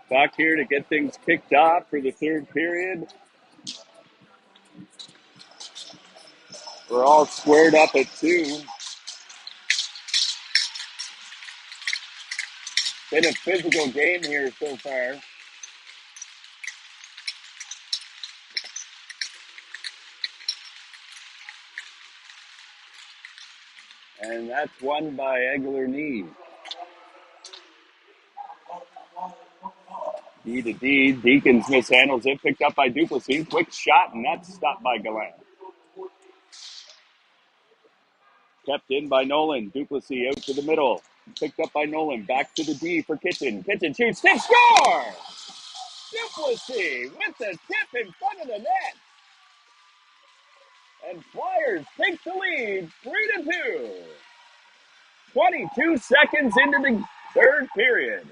back here to get things kicked off for the third period. We're all squared up at 2. Been a physical game here so far. And that's won by Egler Knee. D to D. Deacons mishandles it. Picked up by Duplessis. Quick shot, and that's stopped by Gallant. Kept in by Nolan. Duplessis out to the middle. Picked up by Nolan. Back to the D for Kitchen. Kitchen shoots. Tip score! Duplessis with the tip in front of the net. And Flyers take the lead 3-2. 22 seconds into the third period.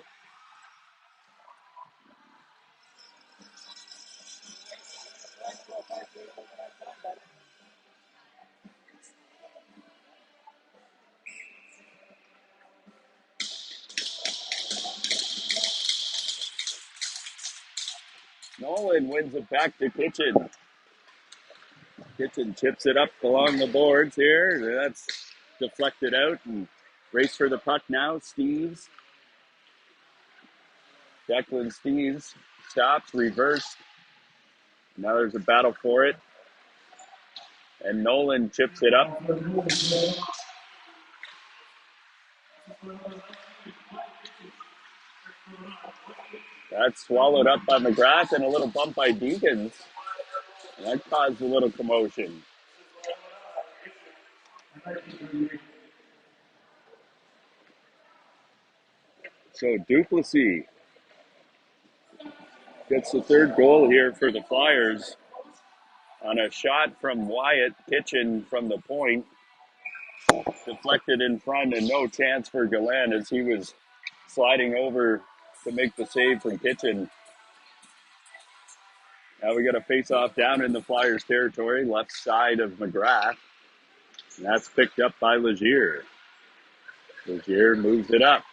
Nolan wins it back to Kitchen. Kitchen chips it up along the boards here. That's deflected out and race for the puck now. Steves. Declan Steves stops, reversed. Now there's a battle for it. And Nolan chips it up. That's swallowed up by McGrath and a little bump by Deacons. And that caused a little commotion. So Duplessis gets the third goal here for the Flyers on a shot from Wyatt. Kitchen from the point. Deflected in front and no chance for Gallant as he was sliding over to make the save from Kitchen. Now we got a face-off down in the Flyers territory, left side of McGrath. And that's picked up by Legier. Legier moves it up.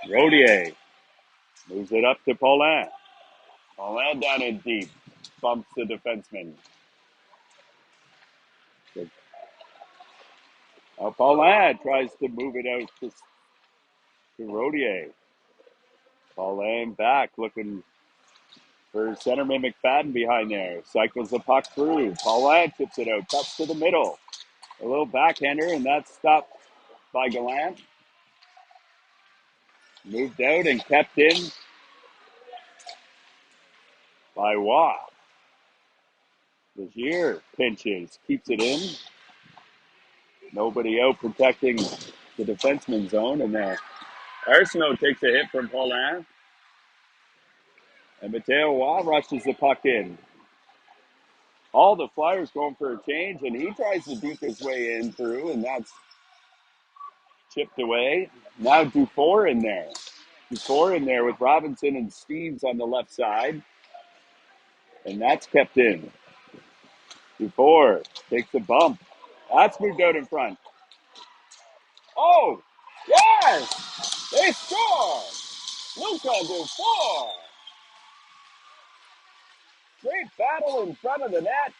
Rodier moves it up to Paulin. Paulin down in deep. Bumps the defenseman. Paulin tries to move it out to Rodier. Paulin back looking for centerman McFadden behind there. Cycles the puck through. Paulin tips it out. Cuts to the middle. A little backhander, and that's stopped by Gallant. Moved out and kept in by Waugh. Legier pinches, keeps it in. Nobody out protecting the defenseman zone, and Arsenault takes a hit from Paulin. And Mateo Waugh rushes the puck in. All the Flyers going for a change, and he tries to deke his way in through, and that's chipped away. Now Dufour in there. Dufour in there with Robinson and Steves on the left side. And that's kept in. Dufour takes a bump. That's moved out in front. Oh, yes! They score! Luca Dufour! Great battle in front of the net.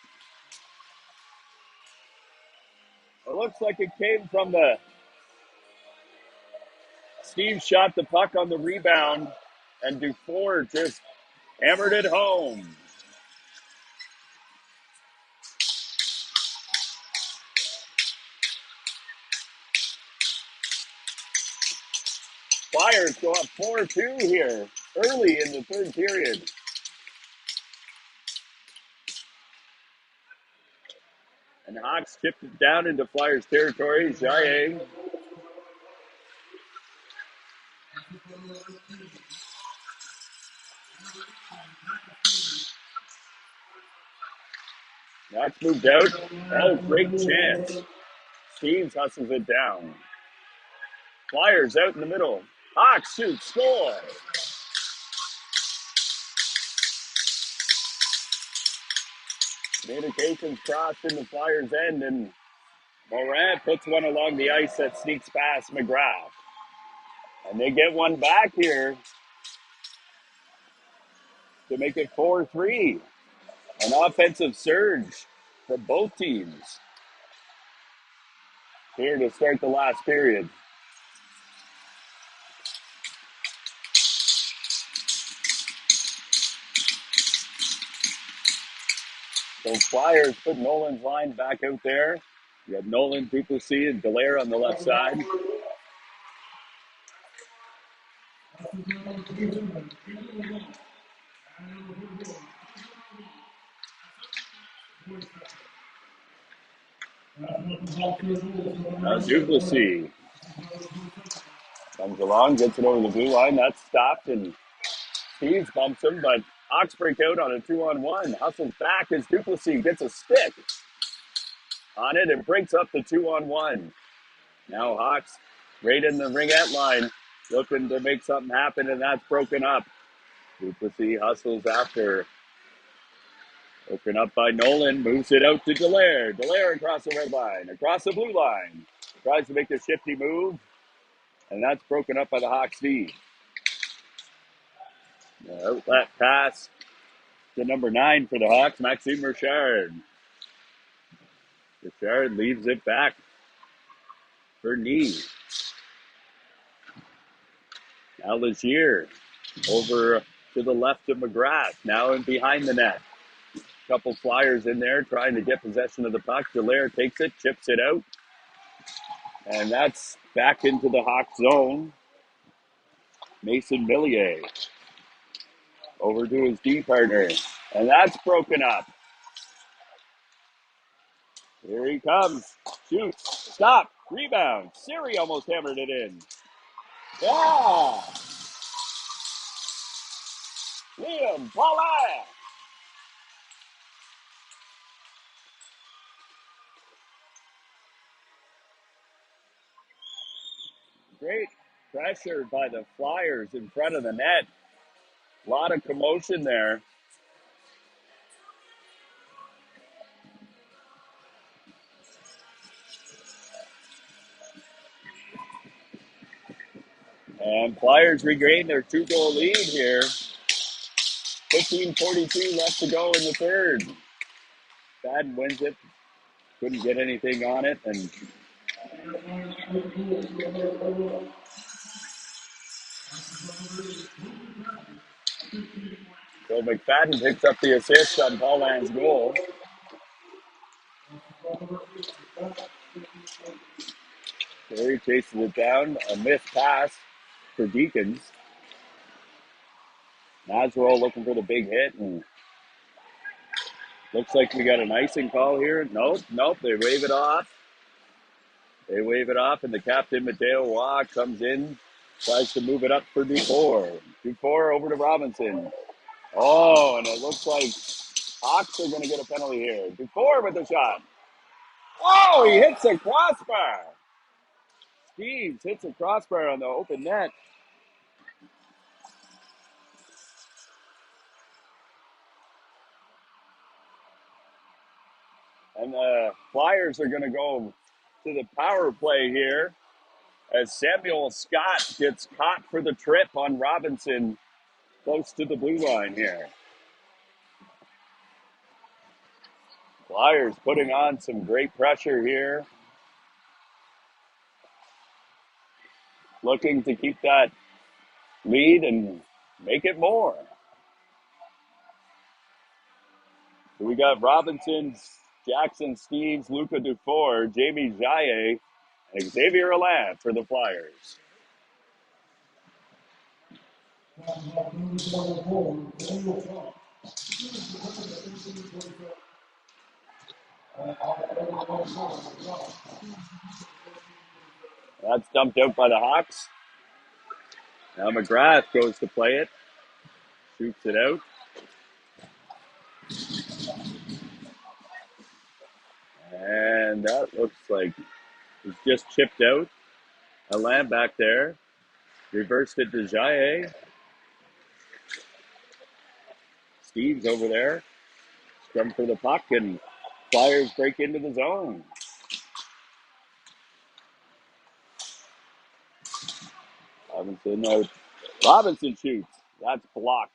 It looks like it came from Steve shot the puck on the rebound, and Dufour just hammered it home. Flyers go up 4-2 here early in the third period. And the Hawks chipped it down into Flyers territory. Jaye. That's moved out. Oh, great chance. Steves hustles it down. Flyers out in the middle. Hawks shoot, score. Communications crossed in the Flyers' end, and Morin puts one along the ice that sneaks past McGrath. And they get one back here to make it 4-3. An offensive surge for both teams here to start the last period. So Flyers put Nolan's line back out there. You have Nolan, Duplessis, and Dallaire on the left side. Now Duplessis comes along, gets it over the blue line. That's stopped, and Steves bumps him, but Hawks break out on a 2-on-1. Hustles back as Duplessis gets a stick on it and breaks up the 2-on-1. Now Hawks right in the ringette line, looking to make something happen, and that's broken up. Duplessis hustles after. Broken up by Nolan, moves it out to Dallaire. Dallaire across the red line, across the blue line. Tries to make a shifty move, and that's broken up by the Hawks D. Outlet pass to number 9 for the Hawks, Maxime Richard. Richard leaves it back for knee. Now Legier over to the left of McGrath, now in behind the net. Couple Flyers in there trying to get possession of the puck. Dallaire takes it, chips it out. And that's back into the Hawk zone. Mason Millier over to his D partner. And that's broken up. Here he comes. Shoots. Stop. Rebound. Siri almost hammered it in. Yeah. Liam Paulin. Great pressure by the Flyers in front of the net. A lot of commotion there. And Flyers regain their 2-goal lead here. 15:42 left to go in the third. Fadden wins it. Couldn't get anything on it. And so McFadden picks up the assist on Paulin's goal. Terry chases it down. A missed pass for Deacons. Nazarol looking for the big hit, and looks like we got an icing call here. Nope, they wave it off. They wave it off, and the captain, Mateo Waugh, comes in, tries to move it up for Dufour. Dufour over to Robinson. Oh, and it looks like Hawks are going to get a penalty here. Dufour with the shot. Oh, he hits a crossbar. Steves hits a crossbar on the open net. And the Flyers are going to go to the power play here as Samuel Scott gets caught for the trip on Robinson close to the blue line here. Flyers putting on some great pressure here. Looking to keep that lead and make it more. So we got Robinson, Jackson Steves, Luca Dufour, Jamie Jaye, and Xavier Alain for the Flyers. That's dumped out by the Hawks. Now McGrath goes to play it. Shoots it out. And that looks like it's just chipped out. Alain back there. Reversed it to Jaye. Steve's over there. Scrum for the puck, and Flyers break into the zone. Robinson out. Robinson shoots. That's blocked.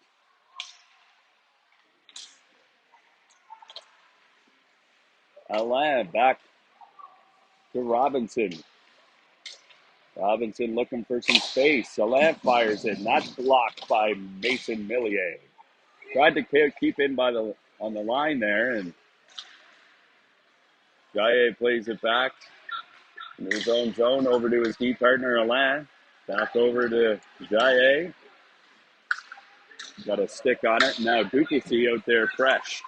Alain back to Robinson. Robinson looking for some space. Alain fires it. That's blocked by Mason Millier. Tried to keep in on the line there, and Jaye plays it back in his own zone over to his key partner, Alain. Back over to Jaye. Got a stick on it. Now Duplessis out there fresh.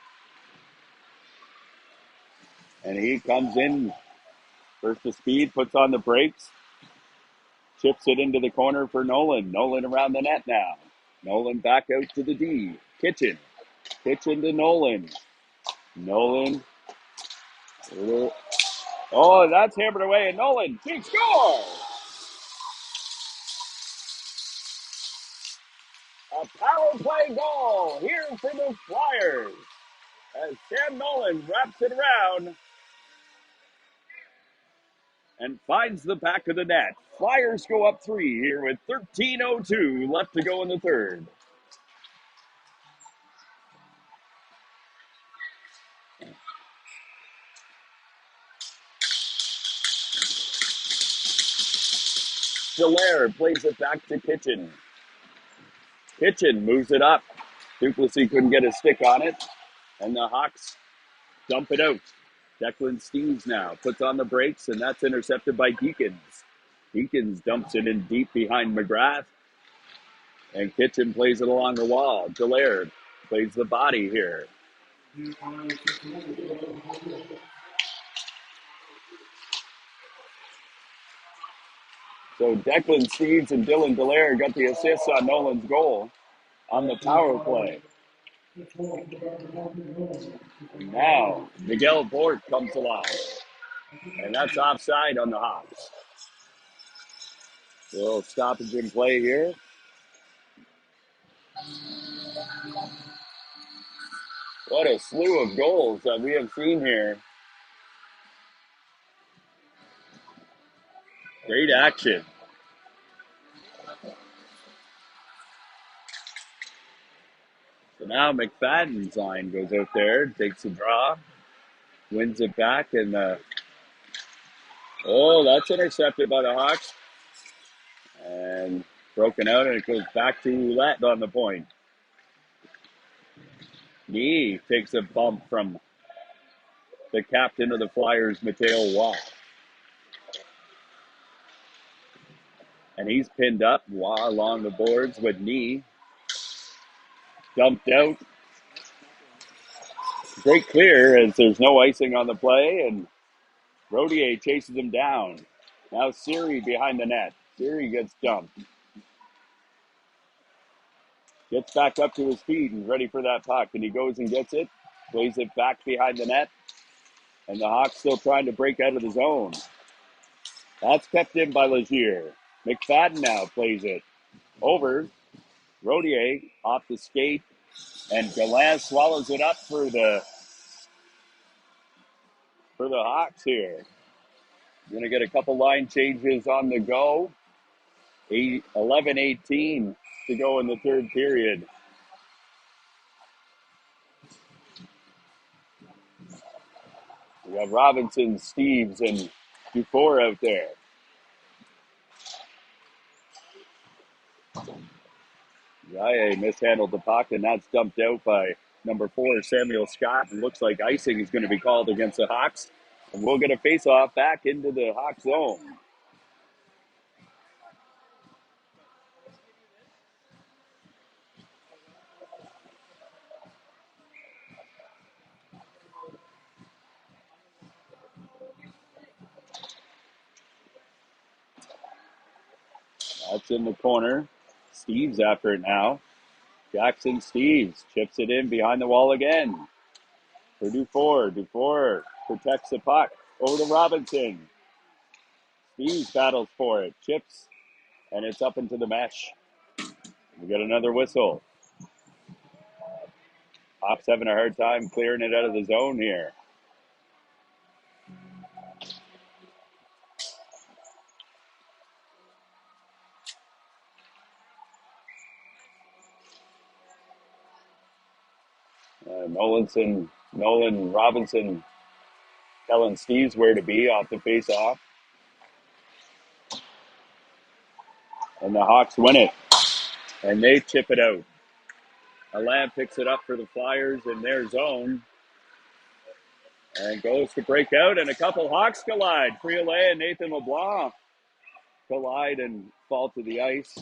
And he comes in first to speed, puts on the brakes, chips it into the corner for Nolan. Nolan around the net now. Nolan back out to the D. Kitchen to Nolan. Nolan. Oh, that's hammered away. And Nolan, big score! A power play goal here for the Flyers. As Sam Nolan wraps it around and finds the back of the net. Flyers go up 3 here with 13:02 left to go in the third. Dallaire plays it back to Kitchen. Kitchen moves it up. Duplessis couldn't get a stick on it. And the Hawks dump it out. Declan Steeves now puts on the brakes, and that's intercepted by Deakins. Deakins dumps it in deep behind McGrath. And Kitchen plays it along the wall. Dallaire plays the body here. So Declan Steeves and Dylan Dallaire got the assists on Nolan's goal on the power play. And now Miguel Bort comes along. And that's offside on the Hawks. A little stoppage in play here. What a slew of goals that we have seen here. Great action. So now McFadden's line goes out there, takes a draw, wins it back, and that's intercepted by the Hawks. And broken out, and it goes back to Roulette on the point. Nee takes a bump from the captain of the Flyers, Mateo Waugh. And he's pinned up. Waugh along the boards with Nee. Dumped out. Great clear as there's no icing on the play, and Rodier chases him down. Now Siri behind the net. Siri gets dumped. Gets back up to his feet and ready for that puck, and he goes and gets it. Plays it back behind the net. And the Hawks still trying to break out of the zone. That's kept in by Legier. McFadden now plays it over. Rodier off the skate. And Gallant swallows it up for the Hawks here. Going to get a couple line changes on the go. 11:18 to go in the third period. We have Robinson, Steeves, and Dufour out there. Jaye mishandled the puck, and that's dumped out by number 4, Samuel Scott. It looks like icing is going to be called against the Hawks. And we'll get a face-off back into the Hawks zone. That's in the corner. Steeves after it now. Jackson Steeves chips it in behind the wall again. For Dufour. Dufour protects the puck. Over to Robinson. Steeves battles for it. Chips. And it's up into the mesh. We got another whistle. Hawks having a hard time clearing it out of the zone here. Nolan Robinson telling Steves where to be off the face-off. And the Hawks win it. And they chip it out. Alain picks it up for the Flyers in their zone. And goes to break out, and a couple Hawks collide. Friolet and Nathan LeBlanc collide and fall to the ice.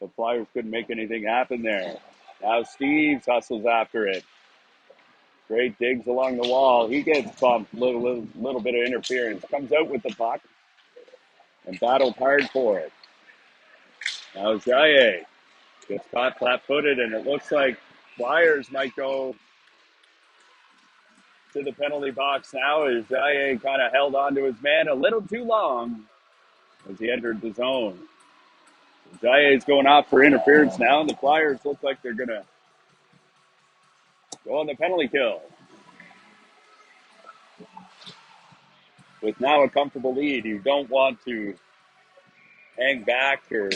The Flyers couldn't make anything happen there. Now Steves hustles after it. Great digs along the wall. He gets bumped. Little bit of interference. Comes out with the puck and battles hard for it. Now Jaye gets caught flat-footed, and it looks like Flyers might go to the penalty box now as Jaye kind of held on to his man a little too long as he entered the zone. Jaye is going out for interference now, and the Flyers look like they're going to go on the penalty kill. With now a comfortable lead, you don't want to hang back, or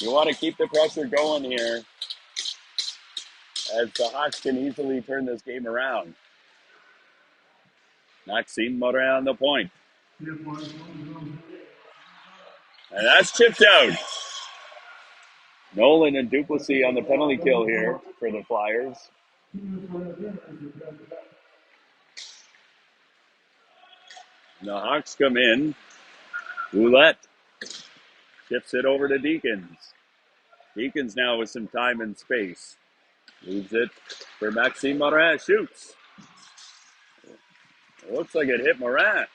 you want to keep the pressure going here as the Hawks can easily turn this game around. Maxime Morin on the point. And that's chipped out. Nolan and Duplessis on the penalty kill here for the Flyers. And the Hawks come in. Ouellette shifts it over to Deacons. Deacons now with some time and space. Leaves it for Maxime Morin. Shoots. It looks like it hit Morin.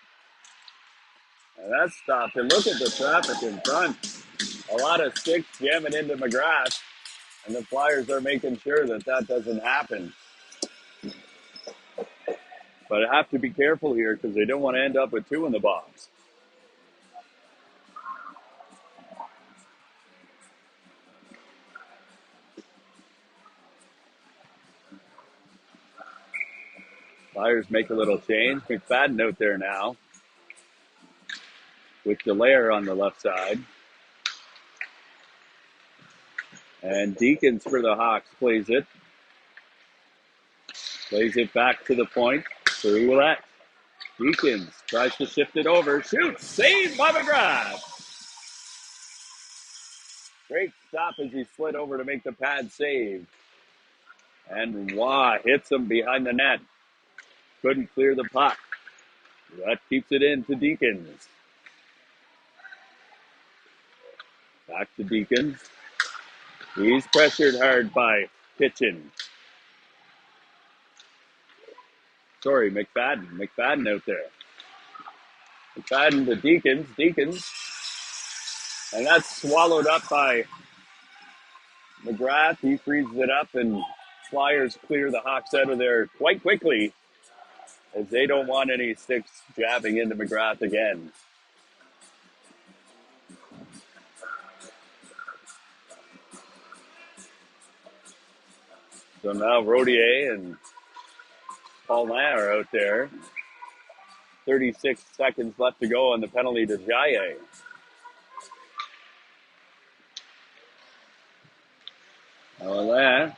And that's stopped. And look at the traffic in front. A lot of sticks jamming into McGrath. And the Flyers are making sure that that doesn't happen. But I have to be careful here because they don't want to end up with two in the box. Flyers make a little change. McFadden out there now with Delaire on the left side. And Deacons for the Hawks plays it. Plays it back to the point for Ouellette. Deacons tries to shift it over. Shoots! Saved by McGrath! Great stop as he slid over to make the pad save. And Waugh hits him behind the net. Couldn't clear the puck. That keeps it in to Deacons. Back to Deacons. He's pressured hard by Kitchen. Sorry, McFadden. McFadden out there. McFadden to Deacons. Deacons. And that's swallowed up by McGrath. He freezes it up, and Flyers clear the Hawks out of there quite quickly as they don't want any sticks jabbing into McGrath again. So now Rodier and Paulin are out there. 36 seconds left to go on the penalty to Jaye. Paulin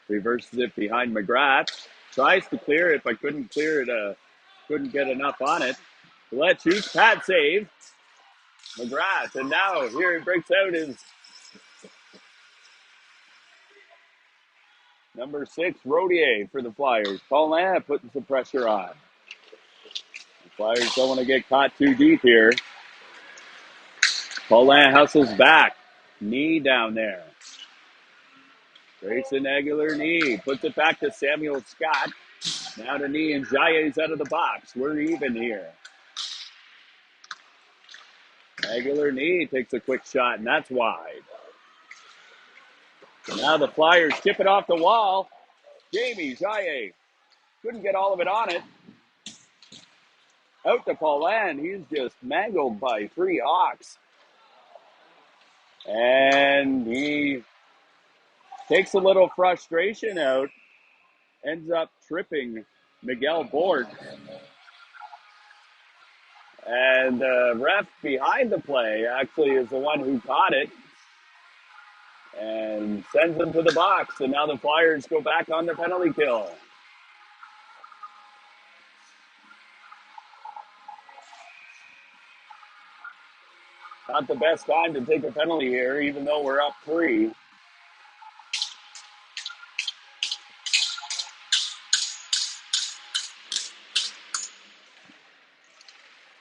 reverses it behind McGrath. Tries to clear it, but couldn't clear it. Couldn't get enough on it. Let's shoot. Pad save. McGrath. And now here he breaks out is number 6, Rodier for the Flyers. Paulin putting some pressure on. The Flyers don't want to get caught too deep here. Paulin hustles back. Knee down there. Grayson Aguilar knee. Puts it back to Samuel Scott. Now to knee, and Jaye's out of the box. We're even here. Aguilar knee takes a quick shot, and that's wide. So now the Flyers chip it off the wall. Jamie Jaye couldn't get all of it on it. Out to Paulin. He's just mangled by 3 Hawks. And he takes a little frustration out. Ends up tripping Miguel Bort. And the ref behind the play actually is the one who caught it and sends him to the box. And now the Flyers go back on the penalty kill. Not the best time to take a penalty here, even though we're up 3.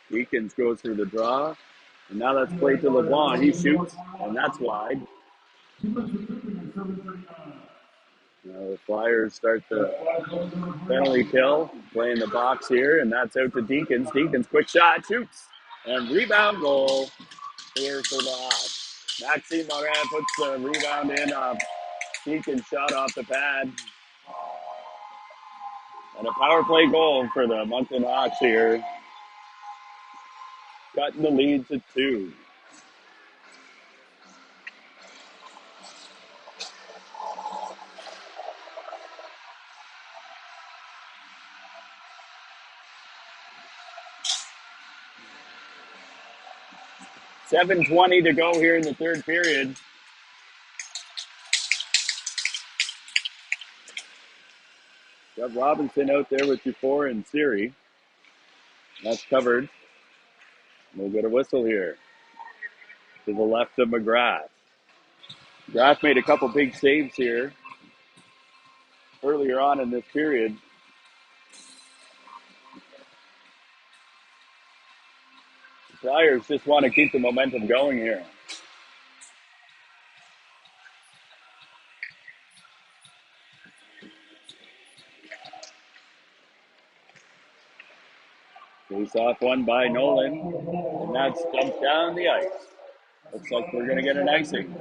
Deacons goes for the draw. And now let's play to LeBlanc. He shoots, and that's wide. Now the Flyers start the penalty kill, playing the box here, and that's out to Deacons. Deacons, quick shot, shoots, and rebound goal here for the Hawks. Maxime Morin puts the rebound in off Deacons' shot off the pad. And a power play goal for the Moncton Hawks here, cutting the lead to 2. $7:20 to go here in the third period. Got Robinson out there with Dufour and Siri. That's covered. We'll get a whistle here. To the left of McGrath. McGrath made a couple big saves here earlier on in this period. The Flyers just want to keep the momentum going here. Face off one by Nolan, and that's dumped down the ice. Looks like we're going to get an icing.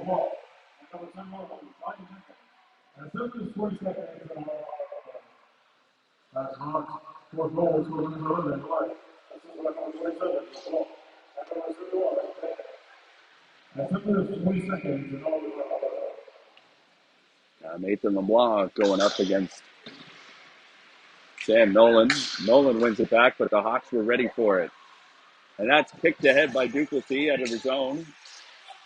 Nathan LeBlanc going up against Sam Nolan. Nolan wins it back, but the Hawks were ready for it. And that's kicked ahead by Duplessis out of his own.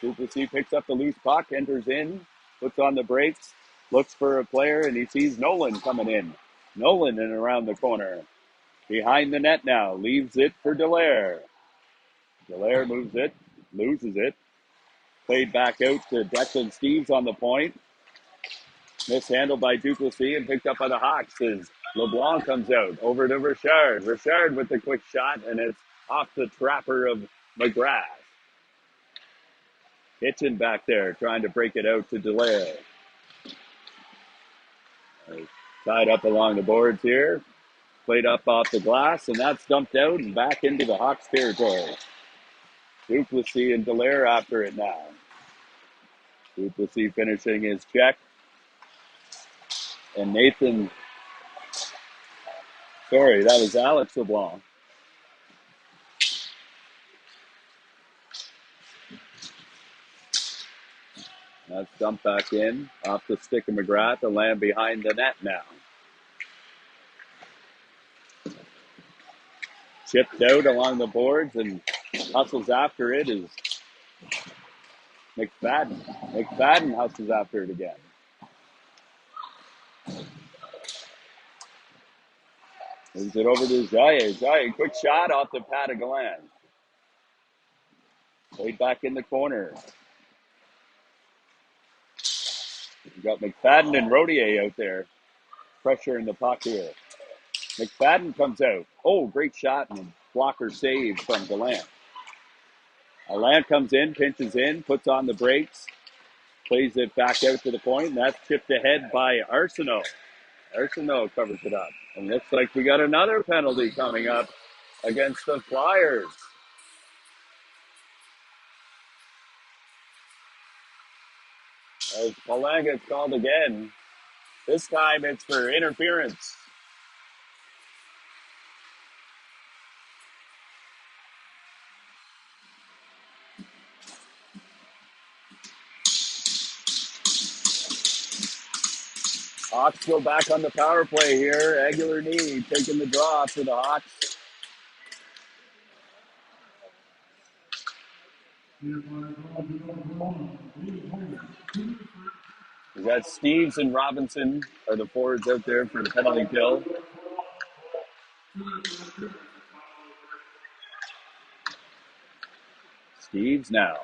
Duplessis picks up the loose puck, enters in, puts on the brakes, looks for a player, and he sees Nolan coming in. Nolan in around the corner. Behind the net now, leaves it for Dallaire. Dallaire moves it, loses it. Played back out to Declan Steves on the point. Mishandled by Duplessis and picked up by the Hawks as LeBlanc comes out. Over to Richard. Richard with the quick shot, and it's off the trapper of McGrath. Hitchin back there trying to break it out to Dallaire. Tied up along the boards here. Played up off the glass, and that's dumped out and back into the Hawks territory. Duplessis and Dallaire after it now. Duplessis finishing his check. And that was Alex LeBlanc. That's dumped back in, off the stick of McGrath, and land behind the net now. Chipped out along the boards and hustles after it is McFadden. McFadden hustles after it again. Moves it over to Zaya. Zaya, quick shot off the pad of Galan. Played back in the corner. We've got McFadden and Rodier out there pressuring the puck here. McFadden comes out. Oh, great shot and blocker save from Gallant. Gallant comes in, pinches in, puts on the brakes, plays it back out to the point, and that's chipped ahead by Arsenault. Arsenault covers it up. And looks like we got another penalty coming up against the Flyers. As Palang gets called again. This time it's for interference. Hawks go back on the power play here. Aguilar-Knee taking the draw for the Hawks. We got Steves and Robinson are the forwards out there for the penalty kill. Steves now.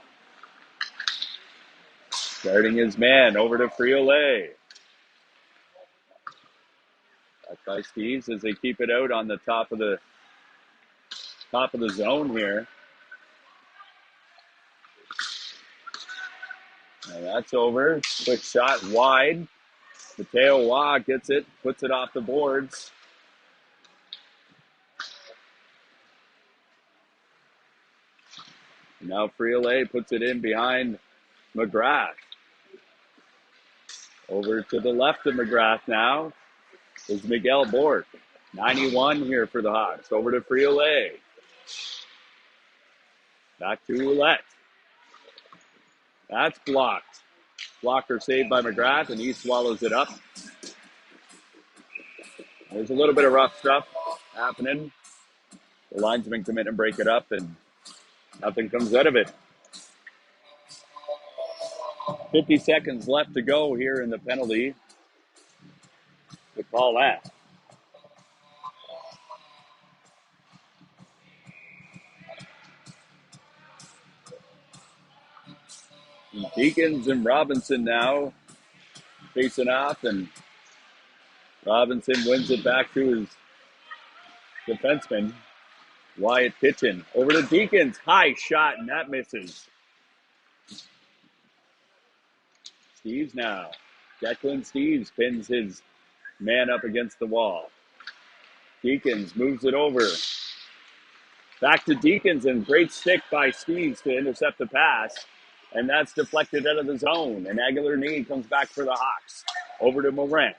Starting his man over to Friolet. That's by Steves as they keep it out on the top of the zone here. And that's over. Quick shot wide. Mateo Waugh gets it, puts it off the boards. Now Friolet puts it in behind McGrath. Over to the left of McGrath now is Miguel Bork. 91 here for the Hawks. Over to Friolet. Back to Ouellette. That's blocked. Blocker saved by McGrath, and he swallows it up. There's a little bit of rough stuff happening. The linesmen come in and break it up, and nothing comes out of it. 50 seconds left to go here in the penalty to call that. Deacons and Robinson now facing off, and Robinson wins it back to his defenseman, Wyatt Kitchen. Over to Deacons. High shot, and that misses. Steves now. Declan Steves pins his man up against the wall. Deacons moves it over. Back to Deacons, and great stick by Steves to intercept the pass. And that's deflected out of the zone. And Aguilar-Knee comes back for the Hawks. Over to Morin.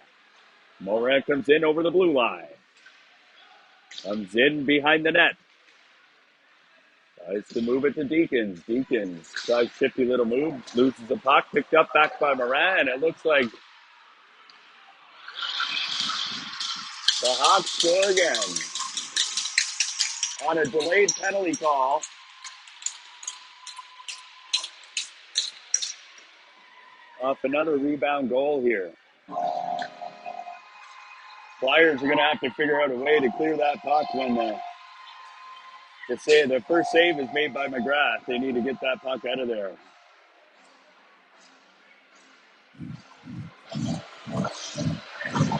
Morin comes in over the blue line. Comes in behind the net. Tries to move it to Deacons. Deacons tries shifty little move. Loses the puck. Picked up back by Morin. It looks like the Hawks score again. On a delayed penalty call. Off another rebound goal here. Flyers are going to have to figure out a way to clear that puck when the first save is made by McGrath. They need to get that puck out of there.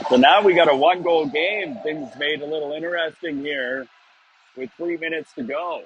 So now we got a one-goal game. Things made a little interesting here with 3 minutes to go.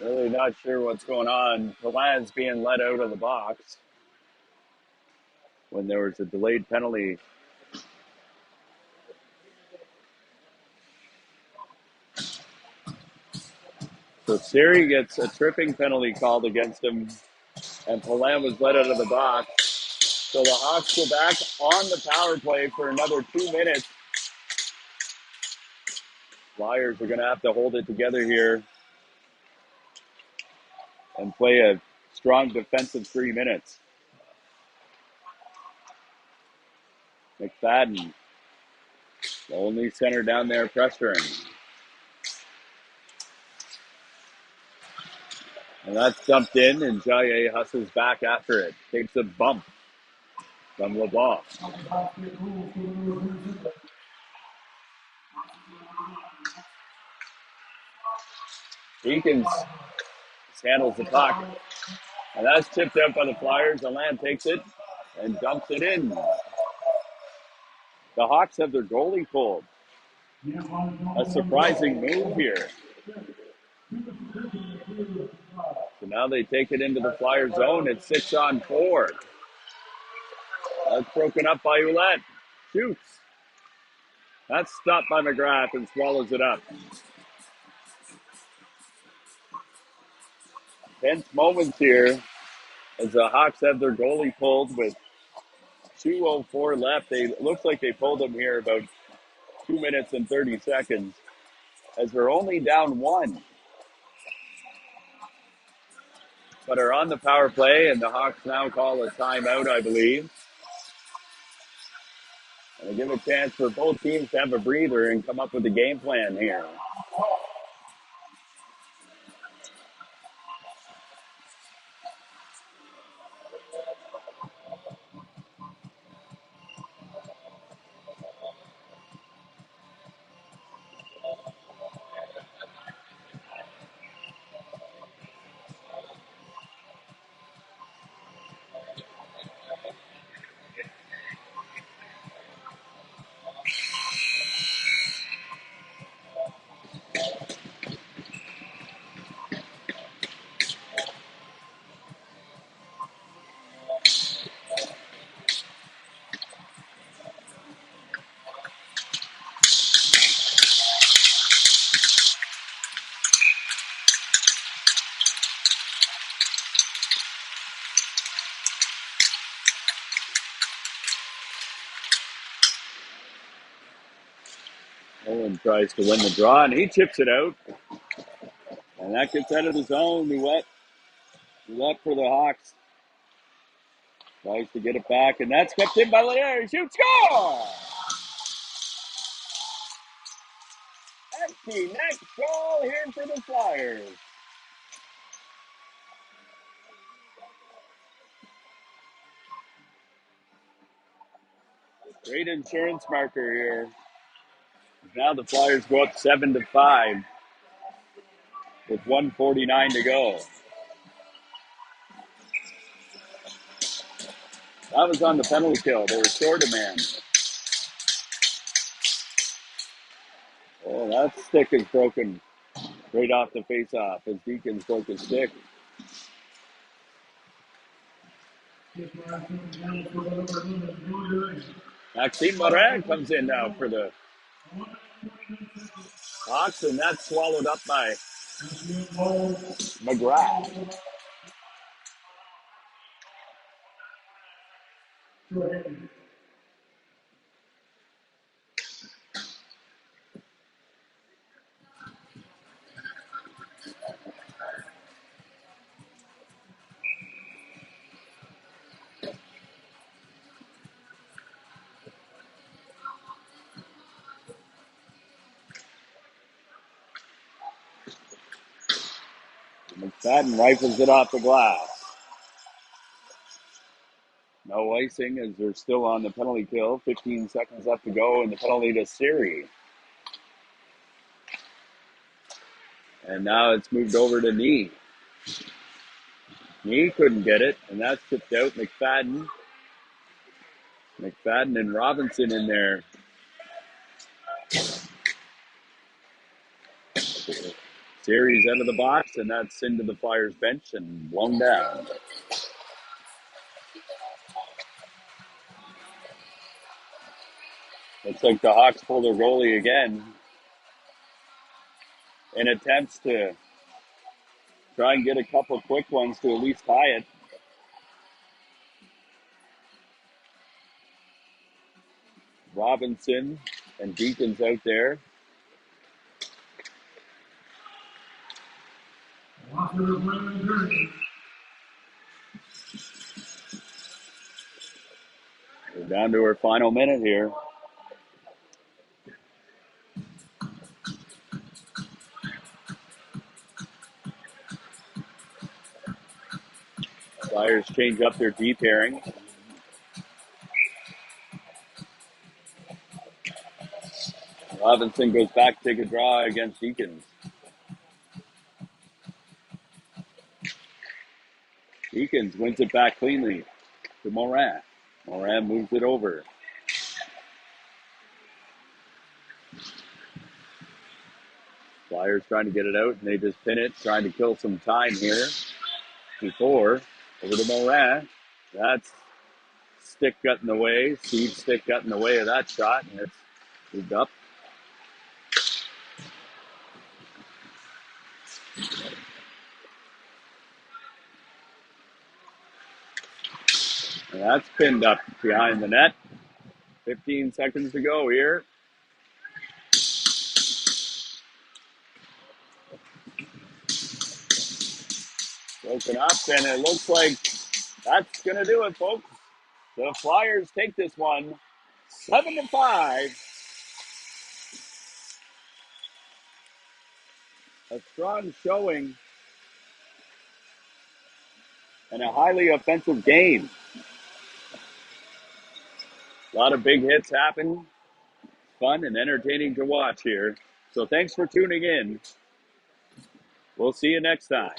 Really not sure what's going on. Palan's being let out of the box when there was a delayed penalty. So Siri gets a tripping penalty called against him, and Palan was let out of the box. So the Hawks go back on the power play for another 2 minutes. Flyers are going to have to hold it together here and play a strong defensive 3 minutes. McFadden, the only center down there pressuring. And that's dumped in, and Jaye hustles back after it. Takes a bump from LeBlanc. Deacons handles the puck. And that's tipped out by the Flyers. Alan takes it and dumps it in. The Hawks have their goalie pulled. A surprising move here. So now they take it into the Flyer zone. It's 6-on-4. That's broken up by Ouellette. Shoots. That's stopped by McGrath and swallows it up. Tense moments here as the Hawks have their goalie pulled with 2:04 left. It looks like they pulled him here about 2 minutes and 30 seconds as they're only down one. but are on the power play, and the Hawks now call a timeout, I believe. And they give a chance for both teams to have a breather and come up with a game plan here. Owen tries to win the draw, and he chips it out. And that gets out of the zone. Roulette for the Hawks. Tries to get it back, and that's kept in by Lair. Shoots, score! Empty net goal here for the Flyers. Great insurance marker here. Now the Flyers go up 7-5 with 1:49 to go. That was on the penalty kill. They were short a man. Oh, that stick is broken right off the face-off as Deacons broke his stick. Maxime Morin comes in now for the Hawks, and that's swallowed up by McGrath. McFadden rifles it off the glass. No icing as they're still on the penalty kill. 15 seconds left to go in the penalty to Siri. And now it's moved over to Knee. Knee couldn't get it, and that's tipped out. McFadden and Robinson in there. Siri's out of the box, and that's into the Flyers bench and blown down. Looks like the Hawks pull their goalie again in attempts to try and get a couple quick ones to at least tie it. Robinson and Deacons out there. We're down to our final minute here. Flyers change up their D pairing. Robinson goes back to take a draw against Deacons. Deacons wins it back cleanly to Morin. Morin moves it over. Flyers trying to get it out, and they just pin it, trying to kill some time here. Before, over to Morin. That's stick got in the way. Steve's stick got in the way of that shot, and it's moved up. And that's pinned up behind the net. 15 seconds to go here. Broken up, and it looks like that's going to do it, folks. The Flyers take this one 7-5. A strong showing and a highly offensive game. A lot of big hits happen. Fun and entertaining to watch here. So thanks for tuning in. We'll see you next time.